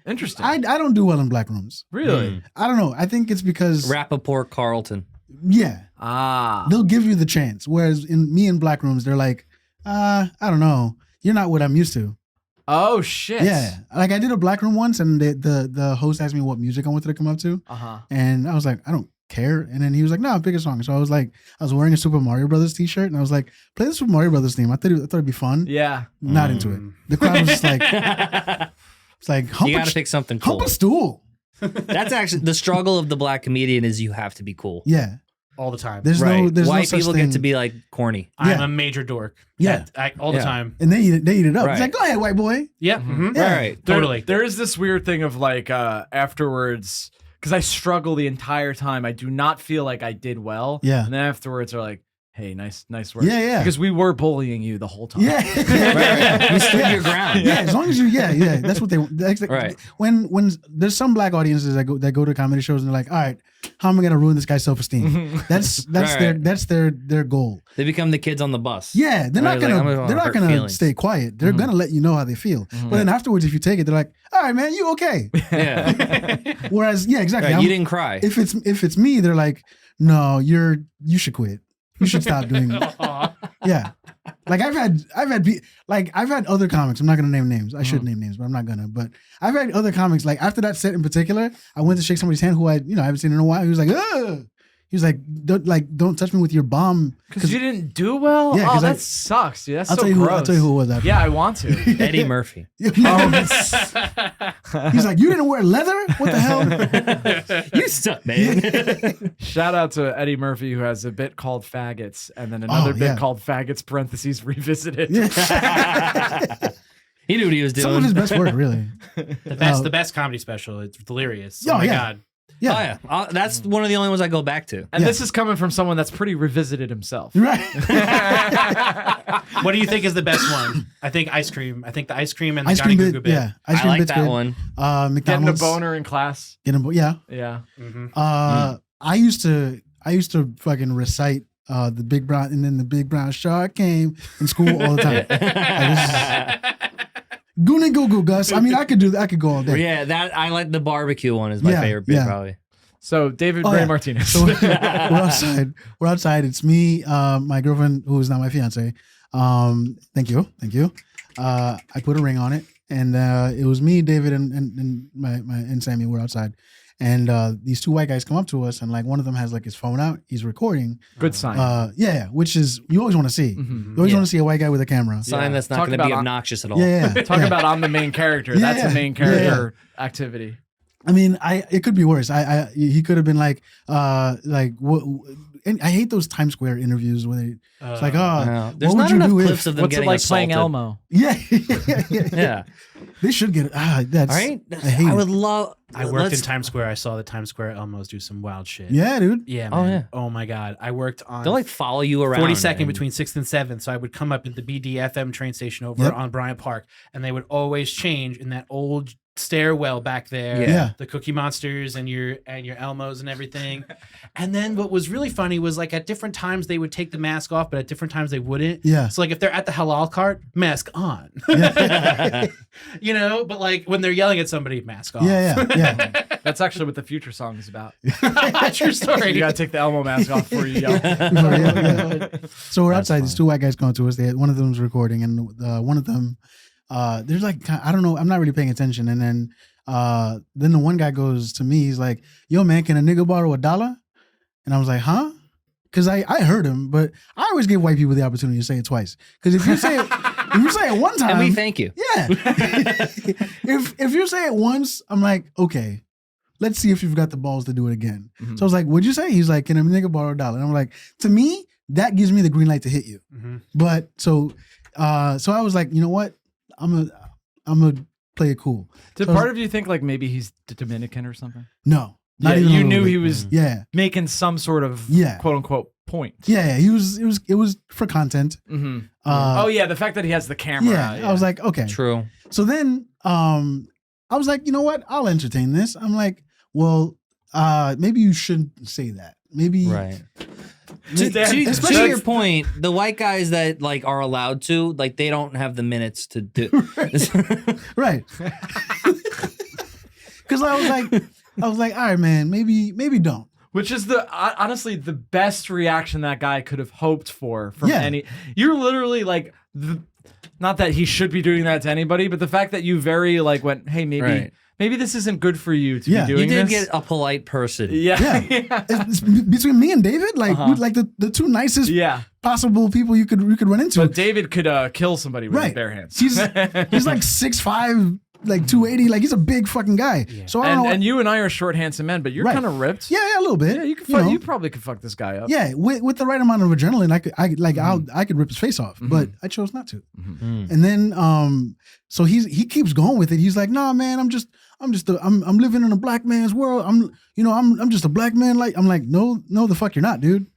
Interesting. I don't do well in black rooms. really? I don't know. I think it's because Rappaport Carlton. yeah, Ah. they'll give you the chance. Whereas in black rooms, they're like, I don't know. You're not what I'm used to. Oh shit. Yeah. Like I did a black room once and the host asked me what music I wanted to come up to. Uh-huh. And I was like, I don't care. And then he was like, no, pick a song. So I was like, I was wearing a Super Mario Brothers t-shirt and I was like, play the Super Mario Brothers theme. I thought it'd be fun. Yeah. Not into it. The crowd was just like, it's like, hump, You gotta pick something cool. hump a stool. That's actually the struggle of the black comedian is you have to be cool. Yeah. All the time. There's Right. no White such people thing. get to be like corny. I'm Yeah. a major dork. Yeah. All the Yeah. time. And they eat it up. Right. It's like, go ahead, white boy. Yeah. Yeah. Right. Totally. There is this weird thing of like afterwards, because I struggle the entire time. I do not feel like I did well. Yeah. And then afterwards, they're like, "Hey, nice work." Yeah. Because we were bullying you the whole time. Yeah. Right. You stood your ground. Yeah, as long as you, yeah, that's what they. That's Right. When there's some black audiences that go to comedy shows and they're like, all right, how am I gonna ruin this guy's self esteem? That's their goal. They become the kids on the bus. Yeah, they're not Right, like, gonna I'm they're not hurt gonna feelings. stay quiet. They're gonna let you know how they feel. But then afterwards, if you take it, they're like, all right, man, you okay? Yeah. Whereas, yeah, exactly. Right, you didn't cry. If it's me, they're like, no, you should quit. You should stop doing it. Yeah. Like I've had other comics. I'm not gonna name names. I should name names, but I'm not gonna. But I've had other comics. Like after that set in particular, I went to shake somebody's hand who I haven't seen in a while. He was like, ugh. He was like, don't touch me with your bomb. Because you didn't do well. Yeah, Oh, 'cause that sucks, dude. That's I'll so tell you gross. I'll tell you who it was after. Yeah, I want to. Eddie Murphy. He's like, you didn't wear leather? What the hell? You suck, man. Shout out to Eddie Murphy, who has a bit called Faggots, and then another bit yeah. called Faggots (parentheses revisited). He knew what he was doing. Some of his best work, really. The best comedy special. It's delirious. Oh, Oh my yeah. god. Yeah. Oh yeah, that's one of the only ones I go back to. And this is coming from someone that's pretty revisited himself. Right. What do you think is the best one? I think ice cream. I think the ice cream and the Ice Johnny cream Goo bit. Goo bit. Yeah. Ice I cream like bit's that good. one. Getting a McDonald's. boner in class. Yeah. Yeah. I used to fucking recite the big brown and then the big brown shark came in school all the time. Goonie goo goo Gus. I mean, I could go all day. Yeah, that I like the barbecue one is my Yeah, favorite bit yeah. probably. So David Oh, Ray yeah. Martinez. So we're outside. It's me, my girlfriend, who is now my fiance. Thank you. I put a ring on it, and it was me, David, and Sammy. We're outside, and these two white guys come up to us, and like one of them has like his phone out. He's recording. Good sign. Which is you always want to see. You always want to see a white guy with a camera. Sign that's not Talk going to be about- obnoxious at all. Yeah. Talk about I'm the main character. Yeah, That's a main character activity. I mean, it could be worse. He could have been like what? And I hate those Times Square interviews where it's like, there's what not would you enough do clips of them what's it getting like assaulted. playing Elmo? Yeah. They should get that's All right, I would love. I worked in Times Square. I saw the Times Square Elmos do some wild shit. Yeah, dude. Yeah, Oh, man. yeah. Oh my god. I worked on They'll like follow you around. 42nd and- between 6th and 7th. So I would come up at the BDFM train station over on Bryant Park, and they would always change in that old stairwell back there. Yeah. The Cookie Monsters and your Elmos and everything. And then what was really funny was like at different times they would take the mask off, but at different times they wouldn't. Yeah. So like if they're at the halal cart, mask on. You know, but like when they're yelling at somebody, mask off. Yeah. That's actually what the future song is about. True story. You gotta take the Elmo mask off before you yell. Yeah. So we're outside. These two white guys come to us. One of them was recording, and one of them, there's like, I don't know. I'm not really paying attention. And then the one guy goes to me. He's like, "Yo, man, can a nigga borrow $1?" And I was like, "Huh?" Because I heard him, but I always give white people the opportunity to say it twice. Because if you say it one time, and we thank you. yeah. if you say it once, I'm like, okay, let's see if you've got the balls to do it again. Mm-hmm. So I was like, what'd you say? He's like, can a nigga borrow $1? And I'm like, to me, that gives me the green light to hit you. Mm-hmm. But so I was like, you know what? I'm gonna play it cool. Did So part of you think like maybe he's Dominican or something? No. Yeah, Not even a you little knew bit. he was Yeah. making some sort of quote unquote point. Yeah. It was for content. Mm-hmm. Uh, Oh yeah, the fact that he has the camera. yeah. I was like, okay. True. So then I was like, you know what? I'll entertain this. I'm like, well, maybe you shouldn't say that. Maybe Right. may- To your point, the white guys that like are allowed to, like they don't have the minutes to do. right. Because I was like, all right, man, maybe don't. Which is honestly the best reaction that guy could have hoped for from Yeah. any. You're literally like, not that he should be doing that to anybody, but the fact that you very like went, hey, maybe this isn't good for you to Yeah. be You doing did this. get a polite person. Yeah. Yeah. It's between me and David, like we're like the two nicest Yeah. possible people you could run into. But David could kill somebody with his Right. bare hands. He's like 6'5", like 280, like he's a big fucking guy. Yeah. So I don't know. And you and I are short, handsome men, but you're Right. kind of ripped. Yeah, a little bit. Yeah, you could. know. You probably could fuck this guy up. Yeah, with the right amount of adrenaline, I could rip his face off, but I chose not to. And then so he keeps going with it. He's like, "Nah, man, I'm living in a black man's world. I'm just a black man." Like I'm like, no, the fuck you're not, dude.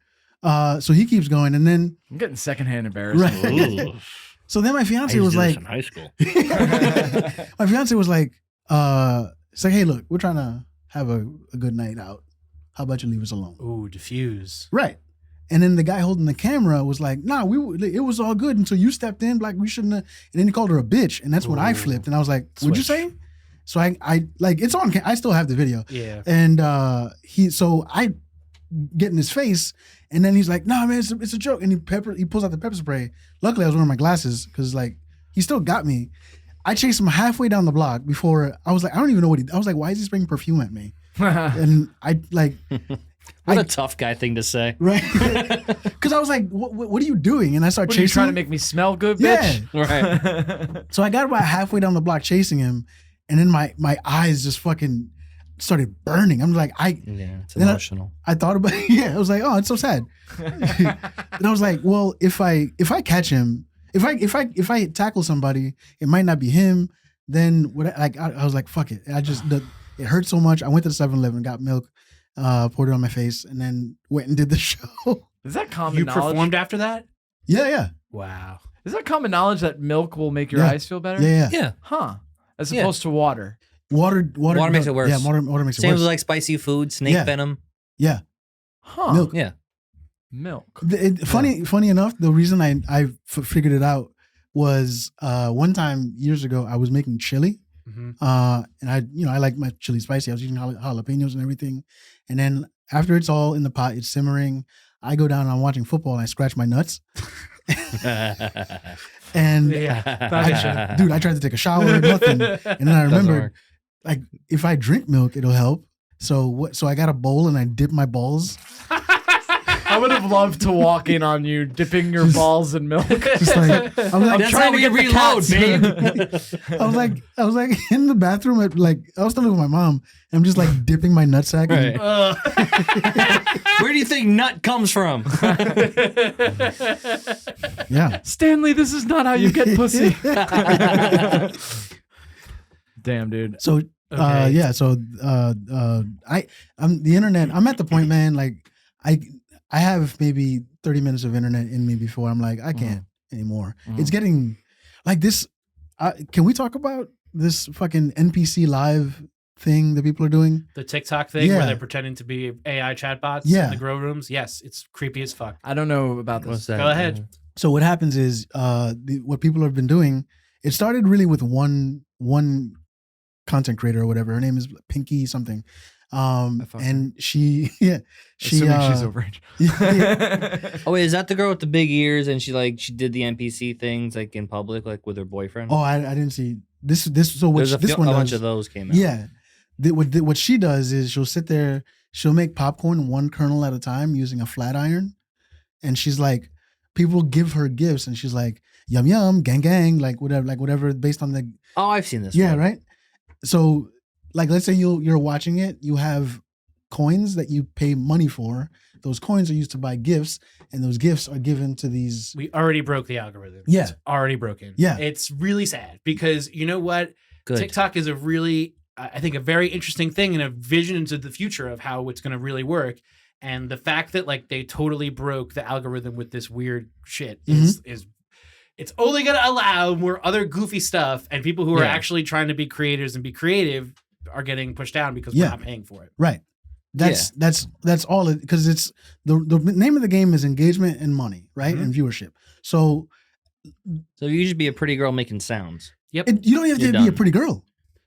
So he keeps going, and then I'm getting secondhand embarrassment. right. So then my fiance was like, in high school. my fiance was like, it's like, hey, look, we're trying to have a good night out. How about you leave us alone? Ooh, diffuse. Right. And then the guy holding the camera was like, nah, it was all good until you stepped in, like we shouldn't have. And then he called her a bitch. And that's when I flipped. And I was like, what'd you say? So I like, it's on, I still have the video. Yeah. And I get in his face, and then he's like, nah, man, it's a joke. And he pulls out the pepper spray. Luckily I was wearing my glasses because like, he still got me. I chased him halfway down the block before I was like, I don't even know I was like, why is he spraying perfume at me? And I like, What a tough guy thing to say. right? Because I was like, what are you doing? And I started What, are you chasing trying to him. make me smell good, Yeah. bitch? Right. So I got about halfway down the block chasing him, and then my eyes just fucking started burning. I'm like, Yeah, it's Then emotional. I thought about it. Yeah, I was like, oh, it's so sad. And I was like, well, if I catch him, if I tackle somebody, it might not be him. Then what? Like I was like, fuck it. It hurt so much. I went to the 7-Eleven, got milk, poured it on my face, and then went and did the show. Is that common You knowledge? performed after that? Yeah. Wow. Is that common knowledge that milk will make your Yeah. eyes feel better? Yeah. Yeah. Huh. As Yeah. opposed to water. Water makes it worse. Yeah, water makes it Same worse. with like spicy food, snake Yeah. venom. Yeah. Huh. Milk. Yeah. Milk. Funny enough, the reason I figured it out was one time years ago I was making chili, and I like my chili spicy. I was using jalapenos and everything, and then after it's all in the pot, it's simmering. I go down and I'm watching football and I scratch my nuts, and dude, I tried to take a shower, nothing, and then I remembered like if I drink milk, it'll help. So I got a bowl and I dip my balls. I would have loved to walk in on you dipping your balls in milk. Just like I'm That's how we reload, babe. I was like in the bathroom at like I was talking with my mom. And I'm just like dipping my nutsack. Right. Where do you think nut comes from? Yeah, Stanley, this is not how you get pussy. Damn, dude. So yeah, so I'm the internet. I'm at the point, man. Like I have maybe 30 minutes of internet in me before I'm like I can't anymore. It's getting like this. Can we talk about this fucking NPC live thing that people are doing? The TikTok thing where they're pretending to be AI chatbots in the grow rooms. Yes, it's creepy as fuck. I don't know about this. What's that? Go ahead. So what happens is what people have been doing. It started really with one content creator or whatever. Her name is Pinky something. And she she's overage. Oh wait, is that the girl with the big ears and she did the NPC things like in public, like with her boyfriend? Oh, I didn't see this. So what this one a does, bunch of those came out. Yeah. What she does is she'll sit there, she'll make popcorn one kernel at a time using a flat iron. And she's like, people give her gifts and she's like, yum, yum, gang, gang, like whatever based on the. Oh, I've seen this. Yeah, one. right. So like, let's say you're watching it, you have coins that you pay money for. Those coins are used to buy gifts and those gifts are given to these. We already broke the algorithm. Yeah. It's already broken. Yeah. It's really sad because you know what? Good. TikTok is a really, I think, a very interesting thing and a vision into the future of how it's going to really work. And the fact that like they totally broke the algorithm with this weird shit is it's only going to allow more other goofy stuff, and people who are actually trying to be creators and be creative are getting pushed down because we're not paying for it. Right. That's all it, because it's the name of the game is engagement and money, right? And viewership. So you should be a pretty girl making sounds. Yep. You don't have to be a pretty girl.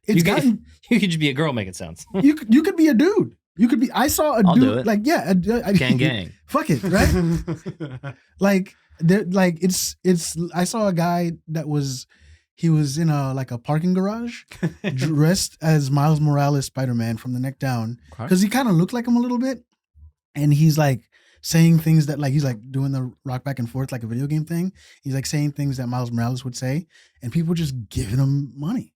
You could just be a girl making sounds. you could be a dude. You could be. I saw a I'll dude. do it. Like Gang. Fuck it, right? I saw a guy that was. He was in a parking garage, dressed as Miles Morales Spider-Man from the neck down, because he kind of looked like him a little bit, and he's like saying things that like he's like doing the rock back and forth like a video game thing. He's like saying things that Miles Morales would say, and people just giving him money,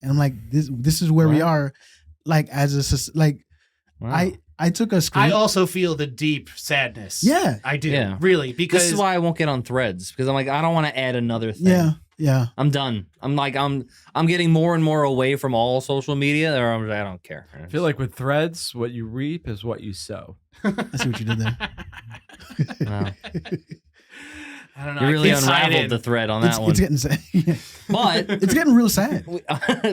and I'm like, this is where we are, like as a like, I took a screen. I also feel the deep sadness. Yeah, I do. Yeah. Really, because this is why I won't get on Threads, because I'm like, I don't want to add another thing. Yeah. I'm done. I'm getting more and more away from all social media, or I don't care. I feel like with Threads, what you reap is what you sow. I see what you did there. Wow. I don't know. You I really can't sign unraveled in. the thread on that one. It's getting sad. But it's getting real sad.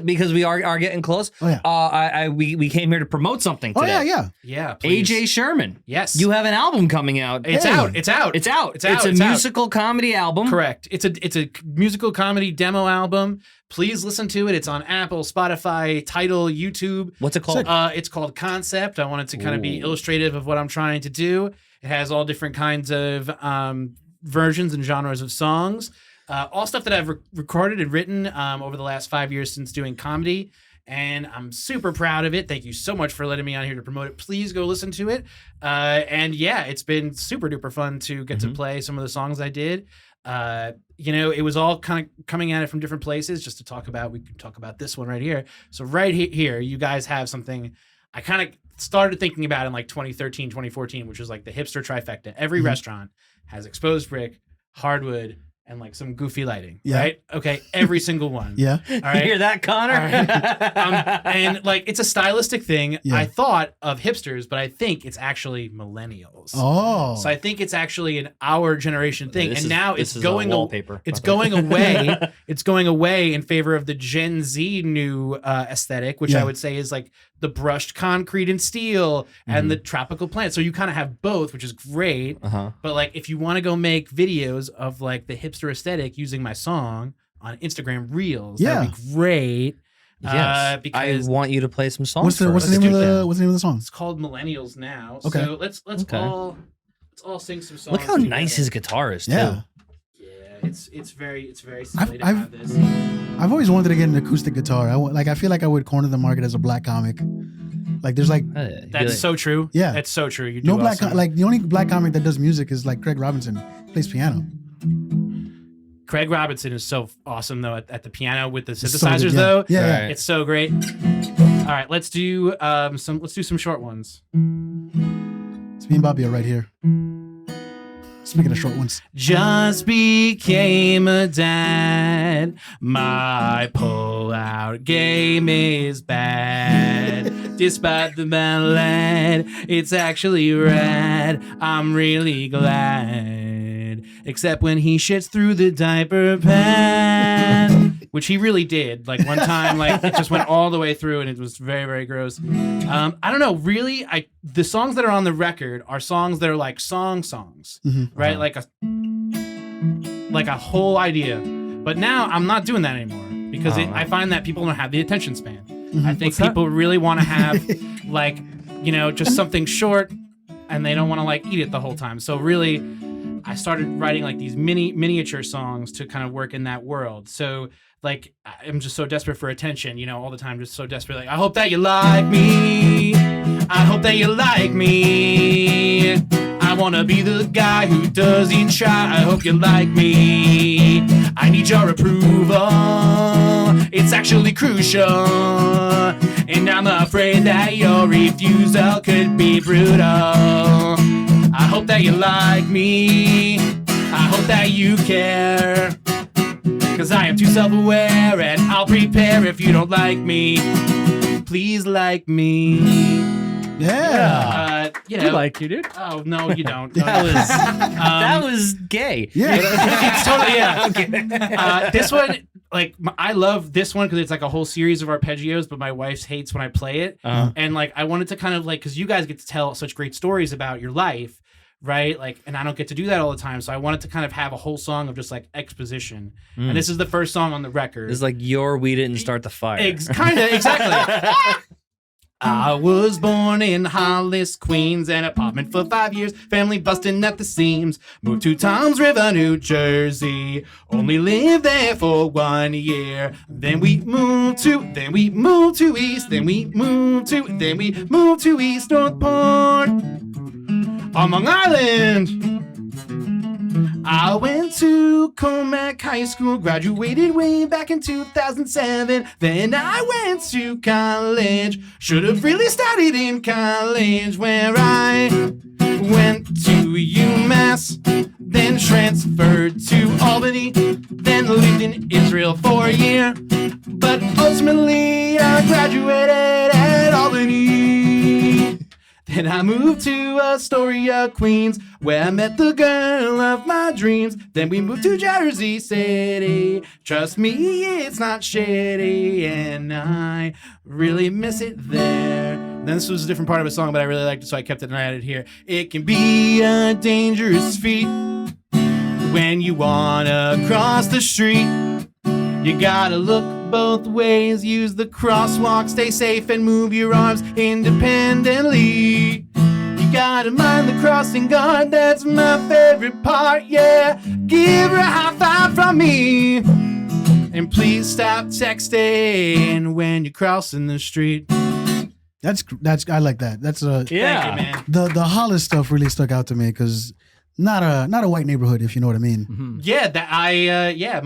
because we are getting close. Oh yeah. We came here to promote something today. Oh yeah. Yeah. Please. AJ Sherman. Yes. You have an album coming out. It's out. It's out. It's out. It's out. It's a musical comedy album. Correct. It's a musical comedy demo album. Please listen to it. It's on Apple, Spotify, Tidal, YouTube. What's it called? It's called Concept. I wanted to kind of be illustrative of what I'm trying to do. It has all different kinds of versions and genres of songs. All stuff that I've recorded and written over the last 5 years since doing comedy. And I'm super proud of it. Thank you so much for letting me on here to promote it. Please go listen to it. And yeah, it's been super duper fun to get to play some of the songs I did. It was all kind of coming at it from different places just to talk about. We can talk about this one right here. So right here, you guys have something I kind of started thinking about in like 2013, 2014, which was like the hipster trifecta. Every restaurant has exposed brick, hardwood, and like some goofy lighting, right? Okay, every single one. Yeah. All right. You hear that, Connor? All right. And like it's a stylistic thing. Yeah. I thought of hipsters, but I think it's actually millennials. Oh. So I think it's actually an our generation thing. This and is- now this it's is going wallpaper. it's going away. It's going away in favor of the Gen Z new aesthetic, which I would say is like the brushed concrete and steel and the tropical plants. So you kind of have both, which is great. But like if you want to go make videos of like the hipster aesthetic using my song on Instagram Reels, that'd be great. Yes. Because I want you to play some songs. What's the name of the song? it's called Millennials Now. Okay. So let's all sing some songs. Look how together. nice his guitar is too. Yeah. Yeah, it's very silly to I've- have this. I've always wanted to get an acoustic guitar. I feel like I would corner the market as a black comic. Like there's like That's so true. Yeah. That's so true. You do no black awesome. like the only black comic that does music is like Craig Robinson, plays piano. Craig Robinson is so awesome though at the piano with the So synthesizers good, yeah. though. Yeah, Right. It's so great. All right, let's do some short ones. It's me and Bobby are right here. Speaking of short ones. Just became a dad. My pull-out game is bad. Despite the ballad, it's actually rad. I'm really glad. Except when he shits through the diaper pad. Which he really did. Like one time, like it just went all the way through and it was very, very gross. I don't know, really, the songs that are on the record are songs that are like songs, right? Like a whole idea. But now I'm not doing that anymore because I find that people don't have the attention span. I think people really want to have like, just something short and they don't want to like eat it the whole time. So really, I started writing like these miniature songs to kind of work in that world. So like, I'm just so desperate for attention, all the time, just so desperate. Like, I hope that you like me. I hope that you like me. I want to be the guy who doesn't try. I hope you like me. I need your approval. It's actually crucial. And I'm afraid that your refusal could be brutal. I hope that you like me. I hope that you care. Cause I am too self-aware and I'll prepare if you don't like me. Please like me. Yeah. I like you, dude. Oh, no, you don't. No, That was gay. Yeah. it's totally, yeah. Okay. This one, like, I love this one because it's like a whole series of arpeggios, but my wife hates when I play it. And like, I wanted to kind of like, because you guys get to tell such great stories about your life, right? Like, and I don't get to do that all the time. So I wanted to kind of have a whole song of just like exposition. And this is the first song on the record. It's like we didn't start the fire. Kind of, exactly. I was born in Hollis, Queens, an apartment for 5 years, family busting at the seams. Moved to Toms River, New Jersey, only lived there for 1 year. Then we moved to East, then we moved to East Northport on Long Island. I went to Comac High School, graduated way back in 2007. Then I went to college. Should have really studied in college, where I went to UMass, then transferred to Albany, then lived in Israel for a year. But ultimately, I graduated at Albany. Then I moved to Astoria, Queens, where I met the girl of my dreams. Then we moved to Jersey City. Trust me, it's not shitty, and I really miss it there. Then this was a different part of a song, but I really liked it, so I kept it and I added here. It can be a dangerous feat when you wanna cross the street. You gotta look both ways, use the crosswalk, stay safe and move your arms independently. You gotta mind the crossing guard, that's my favorite part, yeah. Give her a high five from me. And please stop texting when you're crossing the street. That's I like that. That's Thank you, man. The Hollis stuff really stuck out to me because not a white neighborhood, if you know what I mean. Mm-hmm. Yeah,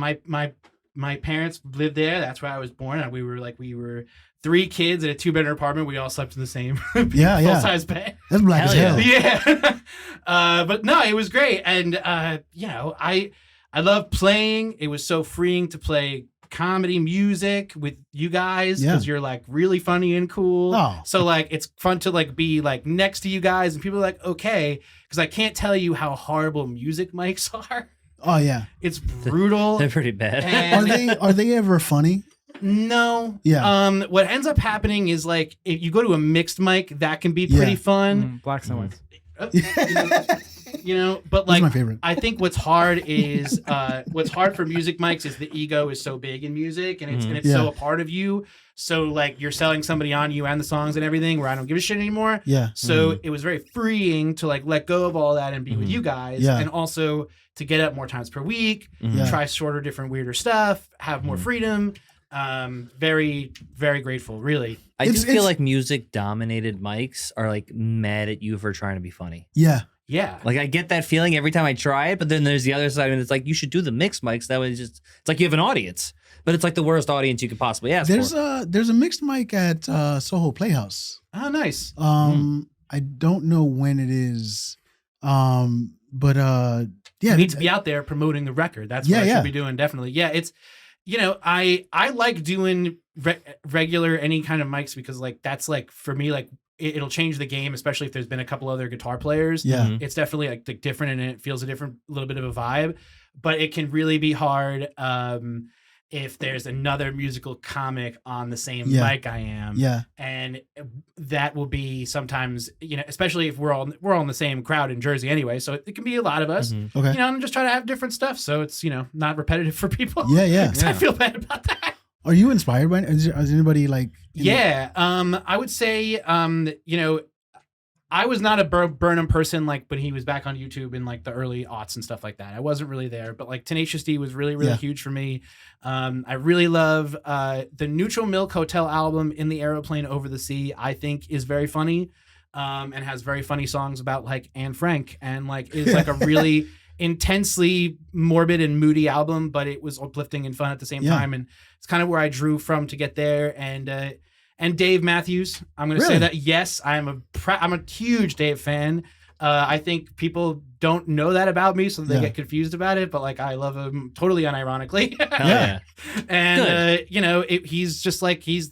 my parents lived there. That's where I was born. And we were 3 kids in a 2-bedroom apartment. We all slept in the same full-size bed. That's black as hell. Yeah. But no, it was great. And, I love playing. It was so freeing to play comedy music with you guys because you're like really funny and cool. Oh. So like, it's fun to like be like next to you guys and people are like, okay. Because I can't tell you how horrible music mics are. Oh yeah, it's brutal. They're pretty bad. Are they ever funny? No. Yeah. What ends up happening is like if you go to a mixed mic, that can be pretty fun. Blacks and whites. But like my favorite. I think what's hard is what's hard for music mics is the ego is so big in music and it's so a part of you. So like you're selling somebody on you and the songs and everything where I don't give a shit anymore. Yeah. So it was very freeing to like let go of all that and be with you guys. Yeah. And also to get up more times per week, try shorter, different, weirder stuff, have more freedom. Very, very grateful, really. I just feel like music dominated mics are like mad at you for trying to be funny. Yeah. Yeah. Like I get that feeling every time I try it, but then there's the other side and it's like you should do the mixed mics. That way it's like you have an audience. But it's like the worst audience you could possibly ask for. There's a mixed mic at Soho Playhouse. Oh, nice. I don't know when it is. But yeah, you need to be out there promoting the record. That's what I should be doing. Definitely. Yeah. It's, I like doing regular any kind of mics because like that's like for me like it'll change the game, especially if there's been a couple other guitar players. Yeah, it's definitely like different and it feels a little bit of a vibe. But it can really be hard if there's another musical comic on the same mic I am. Yeah, and that will be sometimes especially if we're all in the same crowd in Jersey anyway. So it can be a lot of us. Mm-hmm. Okay, I'm just trying to have different stuff, so it's not repetitive for people. Yeah. I feel bad about that. Are you inspired by? Is anybody like? I would say, I was not a Burnham person, like, when he was back on YouTube in like the early aughts and stuff like that. I wasn't really there, but like Tenacious D was really, really huge for me. I really love the Neutral Milk Hotel album, In the Aeroplane Over the Sea. I think is very funny, and has very funny songs about like Anne Frank, and like is like a really intensely morbid and moody album, but it was uplifting and fun at the same time. And it's kind of where I drew from to get there. And Dave Matthews, I'm going to say that. Yes, I'm a huge Dave fan. I think people don't know that about me, so they get confused about it. But like, I love him totally unironically. And he's just like he's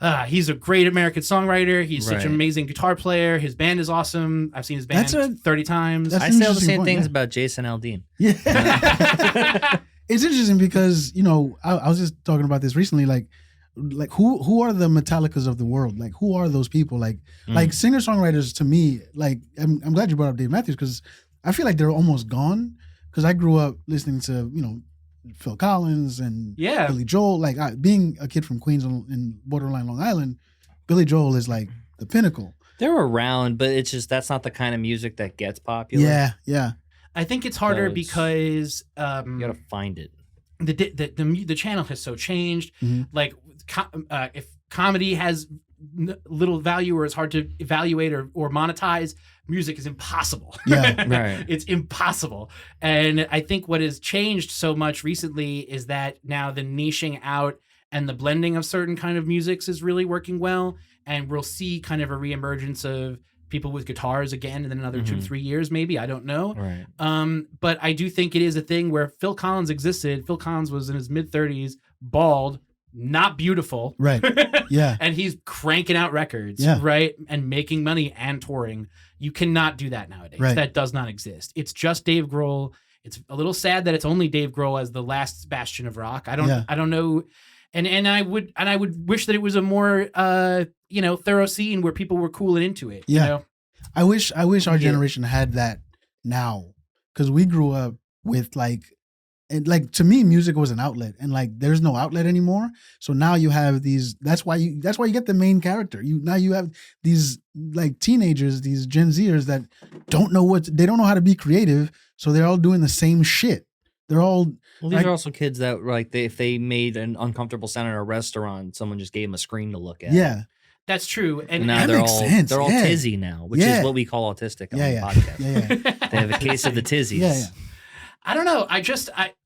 a great American songwriter. He's such an amazing guitar player. His band is awesome. I've seen his band 30 times. I say all the same things about Jason Aldean. Yeah. It's interesting because, I was just talking about this recently, like who are the Metallicas of the world? Like, who are those people? Like singer-songwriters to me, like, I'm glad you brought up Dave Matthews because I feel like they're almost gone because I grew up listening to, Phil Collins and Billy Joel. Like, being a kid from Queens in borderline Long Island, Billy Joel is like the pinnacle. They're around, but it's just that's not the kind of music that gets popular. Yeah. I think it's harder because you gotta find it. The channel has so changed. Mm-hmm. Like, if comedy has little value or it's hard to evaluate or monetize, music is impossible. Yeah, right. It's impossible. And I think what has changed so much recently is that now the niching out and the blending of certain kind of musics is really working well. And we'll see kind of a reemergence of people with guitars again in another 2 to 3 years, maybe. I don't know. Right. But I do think it is a thing where Phil Collins existed. Phil Collins was in his mid-30s, bald, not beautiful. Right. Yeah. And he's cranking out records, right? And making money and touring. You cannot do that nowadays. Right. That does not exist. It's just Dave Grohl. It's a little sad that it's only Dave Grohl as the last bastion of rock. I don't know. And I would wish that it was a more thorough scene where people were cool and into it. Yeah. I wish our generation had that now, because we grew up with like to me, music was an outlet, and like there's no outlet anymore. So now you have these. That's why you get the main character. You have these like teenagers, these Gen Zers that don't know how to be creative. So they're all doing the same shit. They're all. Well, these are also kids that like if they made an uncomfortable sound in a restaurant, someone just gave them a screen to look at. Yeah. That's true. And now that makes sense. They're all tizzy now, which is what we call autistic on the podcast. Yeah. They have a case of the tizzies. Yeah. I don't know.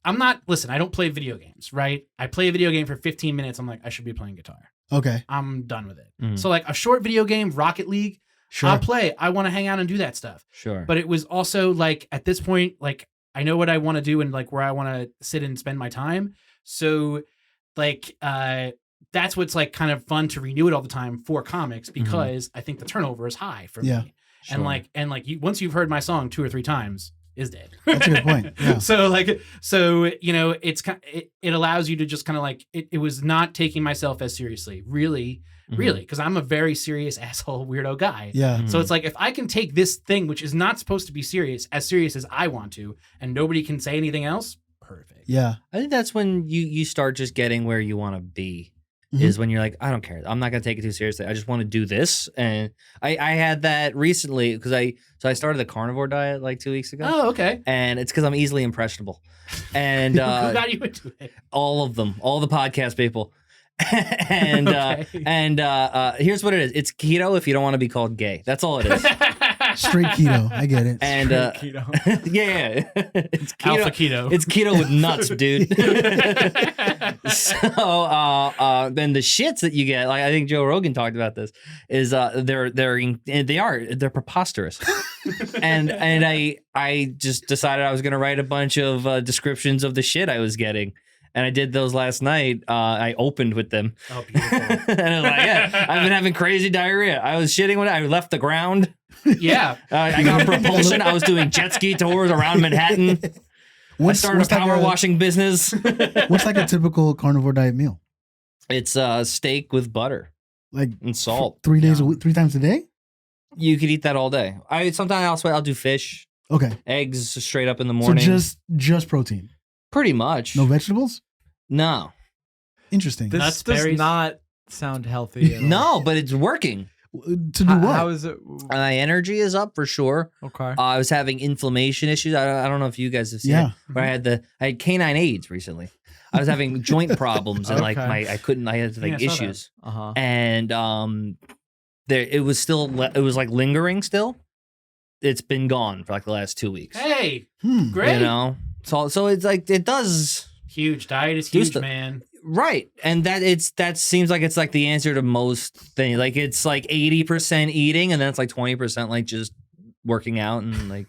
I'm not, listen, I don't play video games, right? I play a video game for 15 minutes. I'm like, I should be playing guitar. Okay. I'm done with it. Mm. So like a short video game, Rocket League, sure. I'll play. I want to hang out and do that stuff. Sure. But it was also like, at this point, like, I know what I want to do and like where I want to sit and spend my time. So like, that's what's like kind of fun to renew it all the time for comics, because I think the turnover is high for me. Sure. And like once you've heard my song 2 or 3 times, is dead. That's a good point. Yeah. so it's it allows you to just kind of like it was not taking myself as seriously, really, because I'm a very serious asshole weirdo guy. Yeah. So it's like if I can take this thing which is not supposed to be serious as I want to, and nobody can say anything else, perfect. Yeah. I think that's when you start just getting where you want to be. is when you're like, I don't care. I'm not gonna take it too seriously. I just want to do this. And I had that recently because I started the carnivore diet like 2 weeks ago. Oh, okay. And it's because I'm easily impressionable. And Who got you into it? all of them, all the podcast people. And here's what it is. It's keto if you don't want to be called gay. That's all it is. Straight keto. I get it. And keto. yeah, it's keto. Alpha keto. It's keto with nuts, dude. So then the shits that you get, like I think Joe Rogan talked about this, is they're preposterous. and I just decided I was gonna write a bunch of descriptions of the shit I was getting. And I did those last night. I opened with them. Oh, beautiful. And I was like, yeah, I've been having crazy diarrhea. I was shitting when I left the ground. Yeah. I got propulsion. I was doing jet ski tours around Manhattan. I started a power washing business. What's like a typical carnivore diet meal? It's steak with butter, like and salt. 3 days a week, 3 times a day. You could eat that all day. Sometimes I'll do fish. Okay. Eggs straight up in the morning. So just protein. Pretty much. No vegetables? No. Interesting. This does not sound healthy at all. No, but it's working. To do what? How is it? My energy is up for sure. Okay. I was having inflammation issues. I don't know if you guys have seen it. But I had canine AIDS recently. I was having joint problems and like I had like issues. And it was like lingering still. It's been gone for like the last 2 weeks. Hey, great. You know? So it's like it does. Huge diet is huge, man. Right. And that seems like it's like the answer to most things. Like it's like 80% eating and then it's like 20% like just working out and like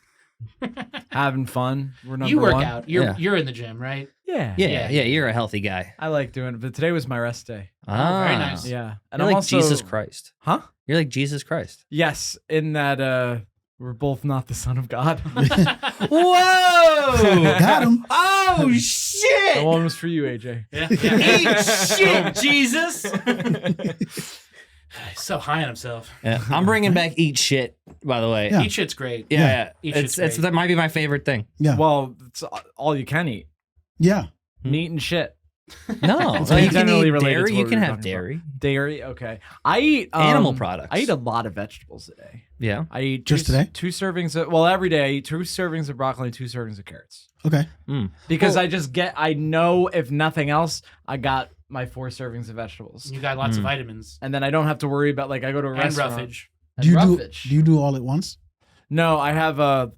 having fun. We're number you work one. out. You're in the gym, right? Yeah. You're a healthy guy. I like doing it, but today was my rest day. Oh, very nice. Yeah. And you're I'm like also, Jesus Christ. Huh? You're like Jesus Christ. Yes, in that we're both not the Son of God. Whoa! Got him. Oh shit! That one was for you, AJ. Yeah. Eat shit, Jesus! He's so high on himself. Yeah, I'm bringing back eat shit. By the way, Eat shit's great. Yeah. Eat shit's great. That might be my favorite thing. Yeah. Well, it's all you can eat. Yeah. Meat and shit. No, It's you can generally eat related dairy. to what You we can were have talking about. dairy. Dairy, okay. I eat Animal products. I eat a lot of vegetables today. Yeah. I eat Just today? 2 servings of, every day I eat 2 servings of broccoli and 2 servings of carrots. Okay. Because I know if nothing else, I got my 4 servings of vegetables. You got lots of vitamins. And then I don't have to worry about, like, I go to a And restaurant. roughage. Do you do all at once? No, I have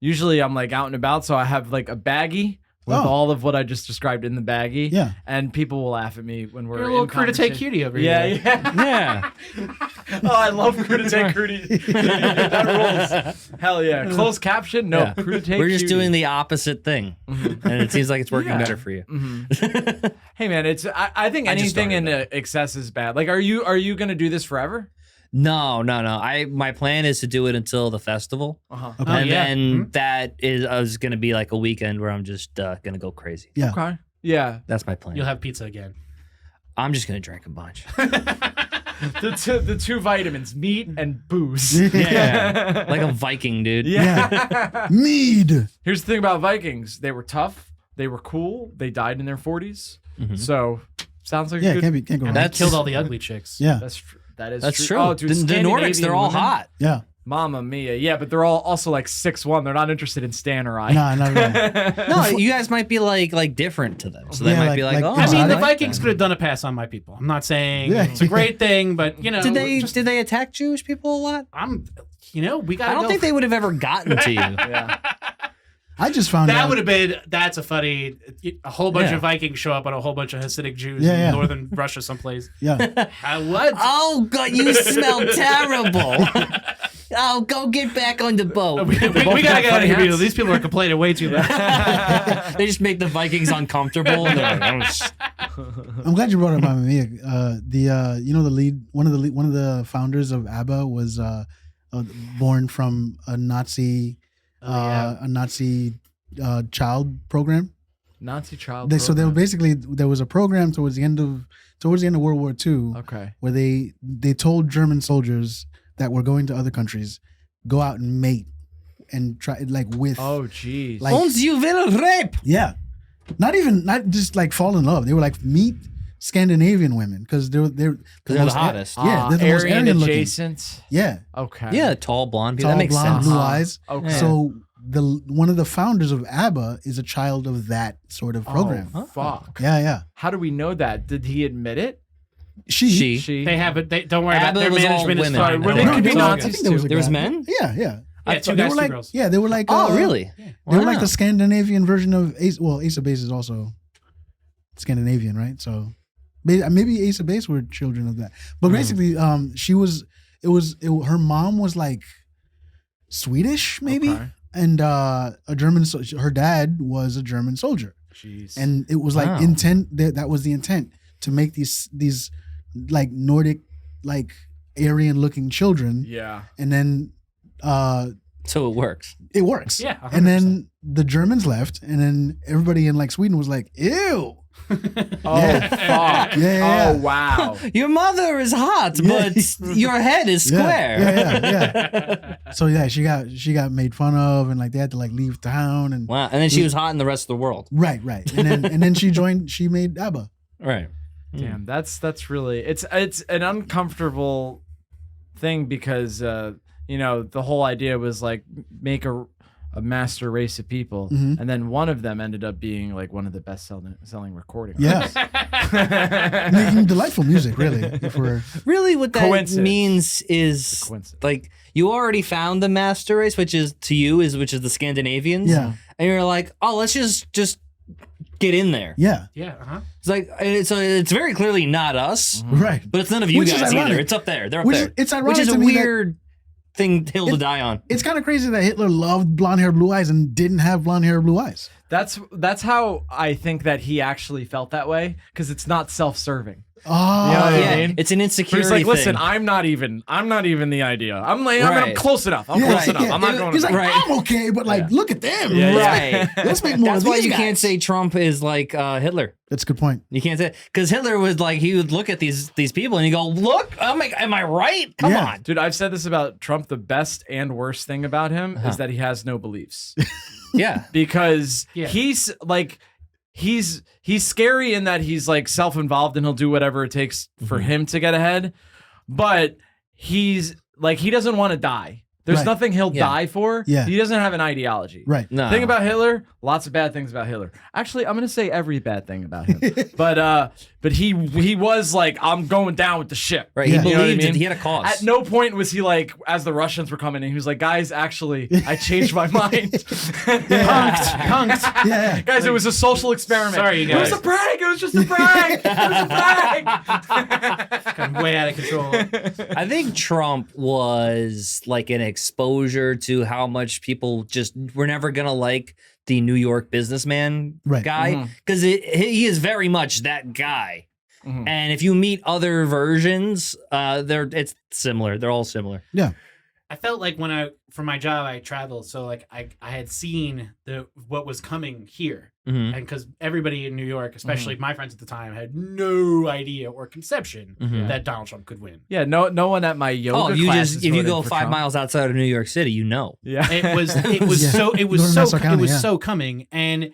usually I'm like out and about, so I have like a baggie with all of what I just described in the baggie. Yeah. And people will laugh at me when we're You're a little in crudité cutie over Yeah, here. yeah. Oh, I love crudité cutie. That rules. Hell yeah. Closed caption? No, Yeah. crudité We're just cutie. doing the opposite thing, and it seems like it's working better for you. Hey man, I think I just anything in started excess is bad. Like, are you gonna do this forever? No. My plan is to do it until the festival, Okay. and yeah. then that is going to be like a weekend where I'm just going to go crazy. Yeah. Okay. Yeah. That's my plan. You'll have pizza again. I'm just going to drink a bunch. The two vitamins, meat and booze. Yeah, like a Viking, dude. Yeah. Mead. Here's the thing about Vikings. They were tough. They were cool. They died in their 40s. So sounds like a Yeah, good. can't go wrong. That killed all the ugly chicks. Yeah. That's true. Oh, Oh, dude, the Nordics, they're all Scandinavian women? hot. Yeah. Mamma mia. Yeah, but they're all also like 6'1". They're not interested in Stan or I. Nah, not at all. No, you guys might be like different to them, so they Yeah, might be like, like- oh, I mean, the like Vikings that. could have done a pass on my people. I'm not saying Yeah. it's a great thing, but you know, Did they attack Jewish people a lot? we got. I don't think they would have ever gotten to you. Yeah. I just found That out. would have been. That's a funny. A whole bunch Yeah. of Vikings show up on a whole bunch of Hasidic Jews Yeah, yeah. in northern Russia, someplace. Yeah. What? Oh God, you smell terrible. Oh, go get back on the boat. We gotta both get got out of funny here. hats. These people are complaining way too much. They just make the Vikings uncomfortable. And they're like, I'm glad you brought up Mamma Mia. The lead, one of the founders of ABBA was born from a Nazi, child program. Nazi child. So they were basically, there was a program towards the end of World War II Okay. where they told German soldiers that were going to other countries, go out and mate and try with. Oh, jeez. Like- "Und you will rape." Yeah. Not just like fall in love. They were like, meet Scandinavian women because they're the hottest. Yeah, they're the most Aryan Aryan looking. adjacent. Yeah, Okay. Yeah, tall blonde people. tall, That makes blonde, sense. blue eyes. Okay. So one of the founders of ABBA is a child of that sort of program. Oh, fuck. Yeah. How do we know that? Did he admit it? She. They have it. Don't worry about ABBA their was all management is women. fine. Were Don't they worry. could be there was- I Nazis think there was too. a There was guy. men? Yeah. Yeah, two They guys, were two like, girls. yeah, they were like, Oh, really? They were like Wow. the Scandinavian version of Ace. Well, Ace of Base is also Scandinavian, right? So maybe Ace of Base were children of that. But basically, her mom was like Swedish, maybe, Okay. and a German. Her dad was a German soldier, Jeez. and it was like Wow. intent. That was the intent to make these like Nordic, like Aryan looking children, yeah. and then. So it works. It works. Yeah, 100%. And then the Germans left, and then everybody in like Sweden was like, "Ew." Oh, fuck. Yeah. Oh, wow. Your mother is hot, Yeah. but your head is square. Yeah. So yeah, she got made fun of, and like they had to like leave town, and Wow. And then she was hot in the rest of the world. right. And then she made ABBA. Right. Damn, that's really it's an uncomfortable thing because the whole idea was like make a master race of people, Mhm. and then one of them ended up being like one of the best selling recording Yeah, making delightful music. Really, if we're Really, what that Coincidence. means is Coincidence. like you already found the master race, which is the Scandinavians. Yeah. And you're like, oh, let's just get in there. yeah, Yeah, uh-huh. It's like it's very clearly not us, right. but it's none of you Which is guys ironic. either. It's up there. They're up Which there. is, it's ironic Which is to a me that weird hill to die on. it's kind of crazy that Hitler loved blonde hair, blue eyes, and didn't have blonde hair, blue eyes. That's how I think that he actually felt that way because it's not self-serving. Oh, You know what I Yeah, mean? it's an But insecurity he's like, listen, thing. I'm not even the idea. I'm Right. close enough. I'm Yeah, close enough. yeah. I'm not going He's to like, Right. I'm okay, but like, look at them. Yeah, Right. Let's make more That's of why these you guys. can't say Trump is like Hitler. That's a good point. You can't say because Hitler was like he would look at these people and you go, look, am I right? Come Yeah. on. Dude, I've said this about Trump. The best and worst thing about him is that he has no beliefs. Yeah. Because Yeah. he's like he's scary in that he's like self-involved and he'll do whatever it takes for him to get ahead. But he's like he doesn't want to die. There's Right. nothing he'll Yeah. die for. Yeah. He doesn't have an ideology. Right. No. Thing about Hitler, lots of bad things about Hitler. Actually, I'm gonna say every bad thing about him. but he was like, I'm going down with the ship. Right. Yeah. He You know what I believed it. mean? He had a cause. At no point was he like, as the Russians were coming in, he was like, guys, actually, I changed my mind. Punked. Yeah. Guys, it was a social experiment. Sorry, you It was guys. a prank. It was just a prank. It was a prank. Kind of way out of control. I think Trump was like an exposure to how much people just were never gonna like the New York businessman Right. guy because he is very much that guy. Mhm. And if you meet other versions, it's similar. They're all similar. I felt like when for my job I traveled, so like I had seen what was coming here, Mhm. and because everybody in New York, especially my friends at the time, had no idea or conception Mhm. that Donald Trump could win. Yeah, no one at my yoga Oh, if you classes if you voted go for 5 Trump. miles outside of New York City, you know. Yeah. It was Yeah. Northern Nassau County, yeah. so coming, and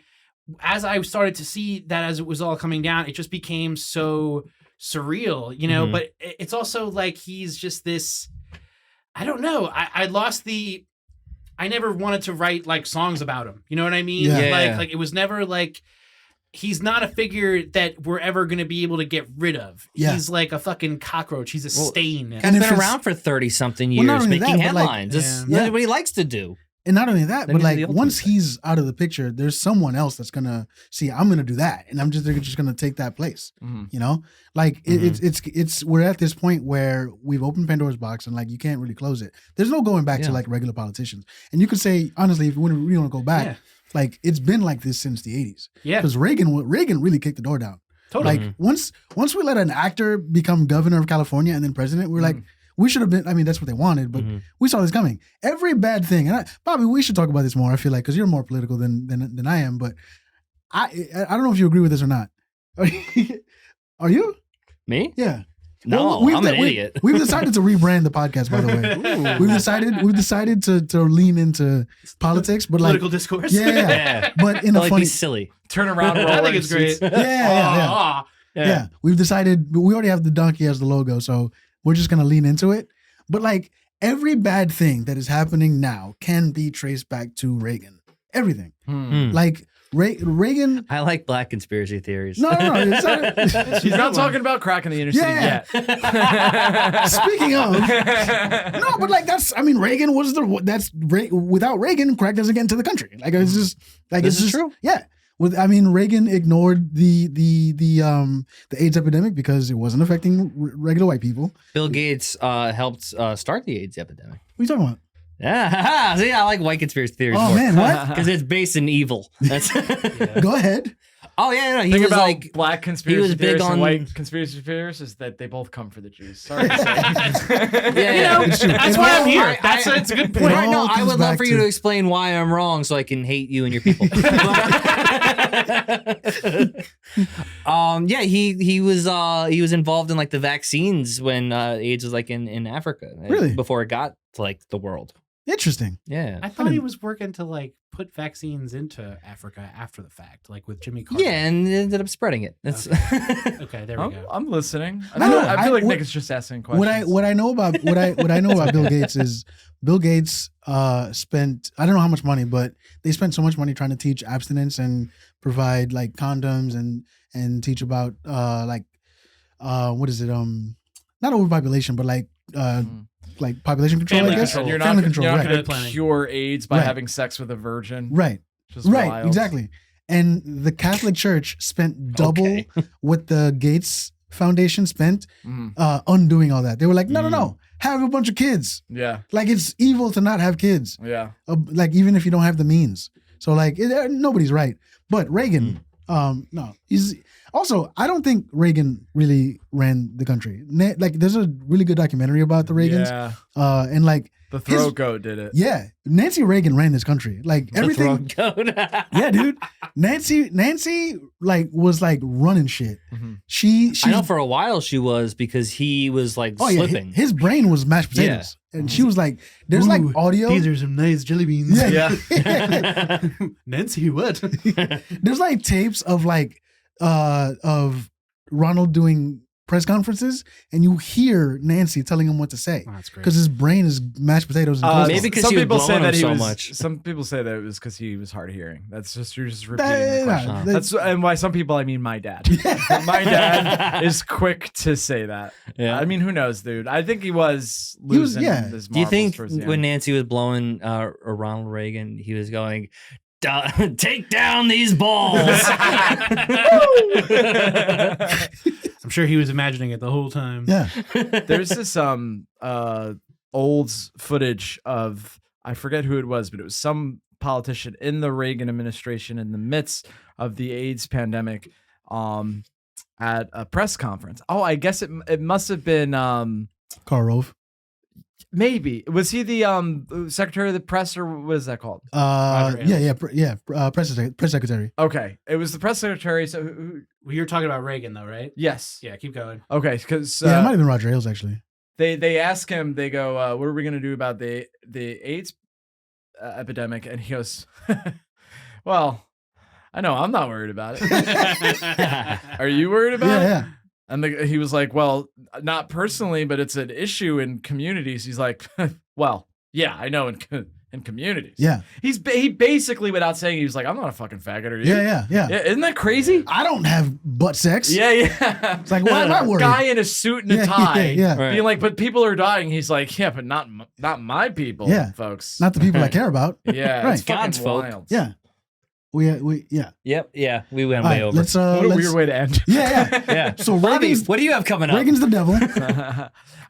as I started to see that as it was all coming down, it just became so surreal, you know. Mhm. But it's also like he's just this. I don't know. I lost the. I never wanted to write like songs about him. You know what I mean? Yeah. Yeah. Like it was never like. He's not a figure that we're ever going to be able to get rid of. Yeah. He's like a fucking cockroach. He's a stain. He's And if been it's- around for 30-something Well, not years only making that, but, like, headlines. It's yeah. what he likes to do. And not only that, Then but he's like the ultimate once guy. he's out of the picture, there's someone else that's gonna see. I'm gonna do that, and they're just gonna take that place. Mhm. You know, like it's we're at this point where we've opened Pandora's box, and like you can't really close it. There's no going back to Yeah. like regular politicians. And you could say honestly, if we really want to go back, Yeah. like it's been like this since the '80s. Yeah. Because Reagan really kicked the door down. Totally. Like once we let an actor become governor of California and then president, we're like, we should have been. I mean, that's what they wanted, but we saw this coming. Every bad thing, and Bobby, we should talk about this more. I feel like because you're more political than I am, but I don't know if you agree with this or not. Are you? Me? Yeah. No, we've I'm an we- idiot. We've decided to rebrand the podcast, by the way. We've decided to lean into politics, but like Political discourse. yeah, Yeah. but in I a like funny be silly. Turn around. I roll think in it's great. suits. yeah. Yeah. We've decided we already have the donkey as the logo, so we're just gonna lean into it. But like every bad thing that is happening now can be traced back to Reagan. Everything. Like Reagan. I like black conspiracy theories. No. It's not, She's not talking about crack in the inner city yet. Speaking of, no, but like Reagan was without Reagan, crack doesn't get into the country. Like it's just like This is true. Yeah. Reagan ignored the AIDS epidemic because it wasn't affecting regular white people. Bill Gates helped start the AIDS epidemic. What are you talking about? Yeah, see, I like white conspiracy theories. Oh man, what? Because it's based in evil. That's Go ahead. Oh yeah, He he was was about like black conspiracy he was big theorists on and white conspiracy theorists is that they both come for the Jews. Sorry to say. yeah. That's why I'm here. It's a good point. Right, no, I comes would love back for you to explain why I'm wrong so I can hate you and your people. Yeah, he was involved in like the vaccines when AIDS was like in Africa. Really? Before it got to like the world. Interesting. Yeah. I thought he was working to like put vaccines into Africa after the fact, like with Jimmy Carter. Yeah, and it ended up spreading it. That's Okay, there we go. I'm listening. No, I feel like what- Nick is just asking questions. What I know about Bill Gates is Bill Gates spent, I don't know how much money, but they spent so much money trying to teach abstinence and provide like condoms and teach about what is it, not overpopulation, but like population control, Family I guess. control. You're Family not control, right. going to Planning. cure AIDS by Right. having sex with a virgin. Right. Which is Right, wild. exactly. And the Catholic Church spent double Okay. what the Gates Foundation spent undoing all that. They were like, no, have a bunch of kids. Yeah. Like it's evil to not have kids. Yeah. Like even if you don't have the means. So like nobody's right. But Reagan, no, he's also, I don't think Reagan really ran the country. Like there's a really good documentary about the Reagans. Yeah. And like The throat goat did it. yeah, Nancy Reagan ran this country. Like everything. Yeah, dude. Nancy like was like running shit. She I know for a while she was because he was like slipping. his brain was mashed potatoes. And she was like, there's like audio. These are some nice jelly beans. Yeah. Nancy, what? There's like tapes of like of Ronald doing press conferences, and you hear Nancy telling him what to say Oh, that's great. because his brain is mashed potatoes. And maybe because some he was people say blowing that him he so was. much. Some people say that it was because he was hard of hearing. That's just you're just repeating the Yeah, question. they- That's and why some people. I mean, my dad. My dad is quick to say that. Yeah. I mean, who knows, dude? I think he was losing. His Do you marbles think towards the when end. Nancy was blowing Ronald Reagan, he was going, "Take down these balls"? I'm sure he was imagining it the whole time. Yeah, There's this old footage of I forget who it was, but it was some politician in the Reagan administration in the midst of the AIDS pandemic at a press conference. Oh, I guess it must have been Karl Rove. maybe. Was he the secretary of the press or what is that called? Press secretary. Okay. It was the press secretary. So Well, you're talking about Reagan, though, right? yes. Yeah, keep going. Okay, because Yeah, it might have been Roger Ailes actually. they ask him, they go, what are we going to do about the AIDS epidemic? And he goes, well, I know I'm not worried about it. Are you worried about it? Yeah. And he was like, well, not personally, but it's an issue in communities. He's like, well, yeah, I know in communities. Yeah. He basically, without saying, he was like, I'm not a fucking faggot, are you? Yeah. Isn't that crazy? I don't have butt sex. Yeah. It's like, why am I worried? Guy in a suit and a tie. Yeah. Right. Being like, but people are dying. He's like, yeah, but not my people, Yeah. folks. Not the people I care about. yeah, Right. it's fucking God's folk. wild. Yeah. We yeah. Yep. Yeah. We went All way right, over. let's What a let's- weird way to end. Yeah. Yeah. So Bobby, Reagan's, what do you have coming up? Reagan's the devil.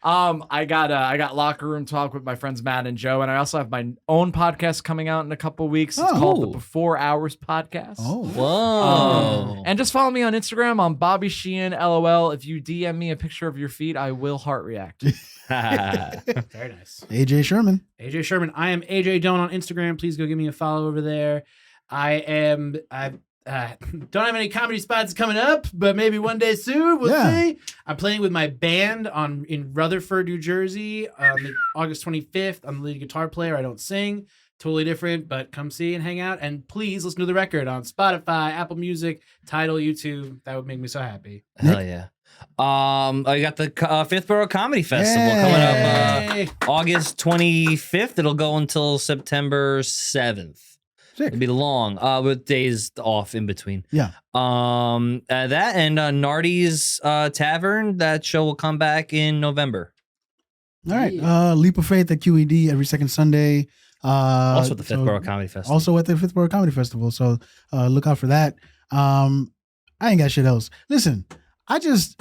I got locker room talk with my friends Matt and Joe, and I also have my own podcast coming out in a couple weeks. It's called the Oh. Before Hours Podcast. Oh. Whoa. And just follow me on Instagram. I'm Bobby Sheehan, LOL. If you DM me a picture of your feet, I will heart react. Very nice. AJ Sherman. AJ Sherman. I am AJ Doan on Instagram. Please go give me a follow over there. I don't have any comedy spots coming up, but maybe one day soon. We'll Yeah. see. I'm playing with my band in Rutherford, New Jersey, August 25th. I'm the lead guitar player. I don't sing. totally different, but come see and hang out. And please listen to the record on Spotify, Apple Music, Tidal, YouTube. That would make me so happy. Hell yeah. I got the Fifth Borough Comedy Festival coming up August 25th. It'll go until September 7th. Sick. It'll be long, with days off in between. Yeah. That and Nardi's Tavern. That show will come back in November. All right. Leap of Faith at QED every second Sunday. Also at the Fifth Borough Comedy Festival. Also at the Fifth Borough Comedy Festival. So look out for that. I ain't got shit else. Listen, I just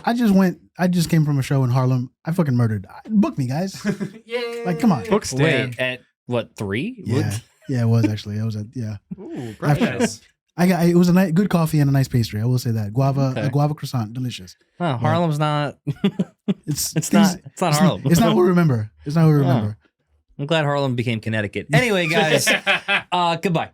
came from a show in Harlem. I fucking murdered. Book me, guys. Yeah. Like, come on. Book stand. Wait, at what, 3? Yeah. Yeah, it was actually. It was Ooh, Nice. it was a good coffee and a nice pastry. I will say that. A guava croissant, delicious. Oh, Harlem's not. It's not Harlem. It's not what we remember. It's not what we remember. I'm glad Harlem became Connecticut. Anyway, guys, goodbye.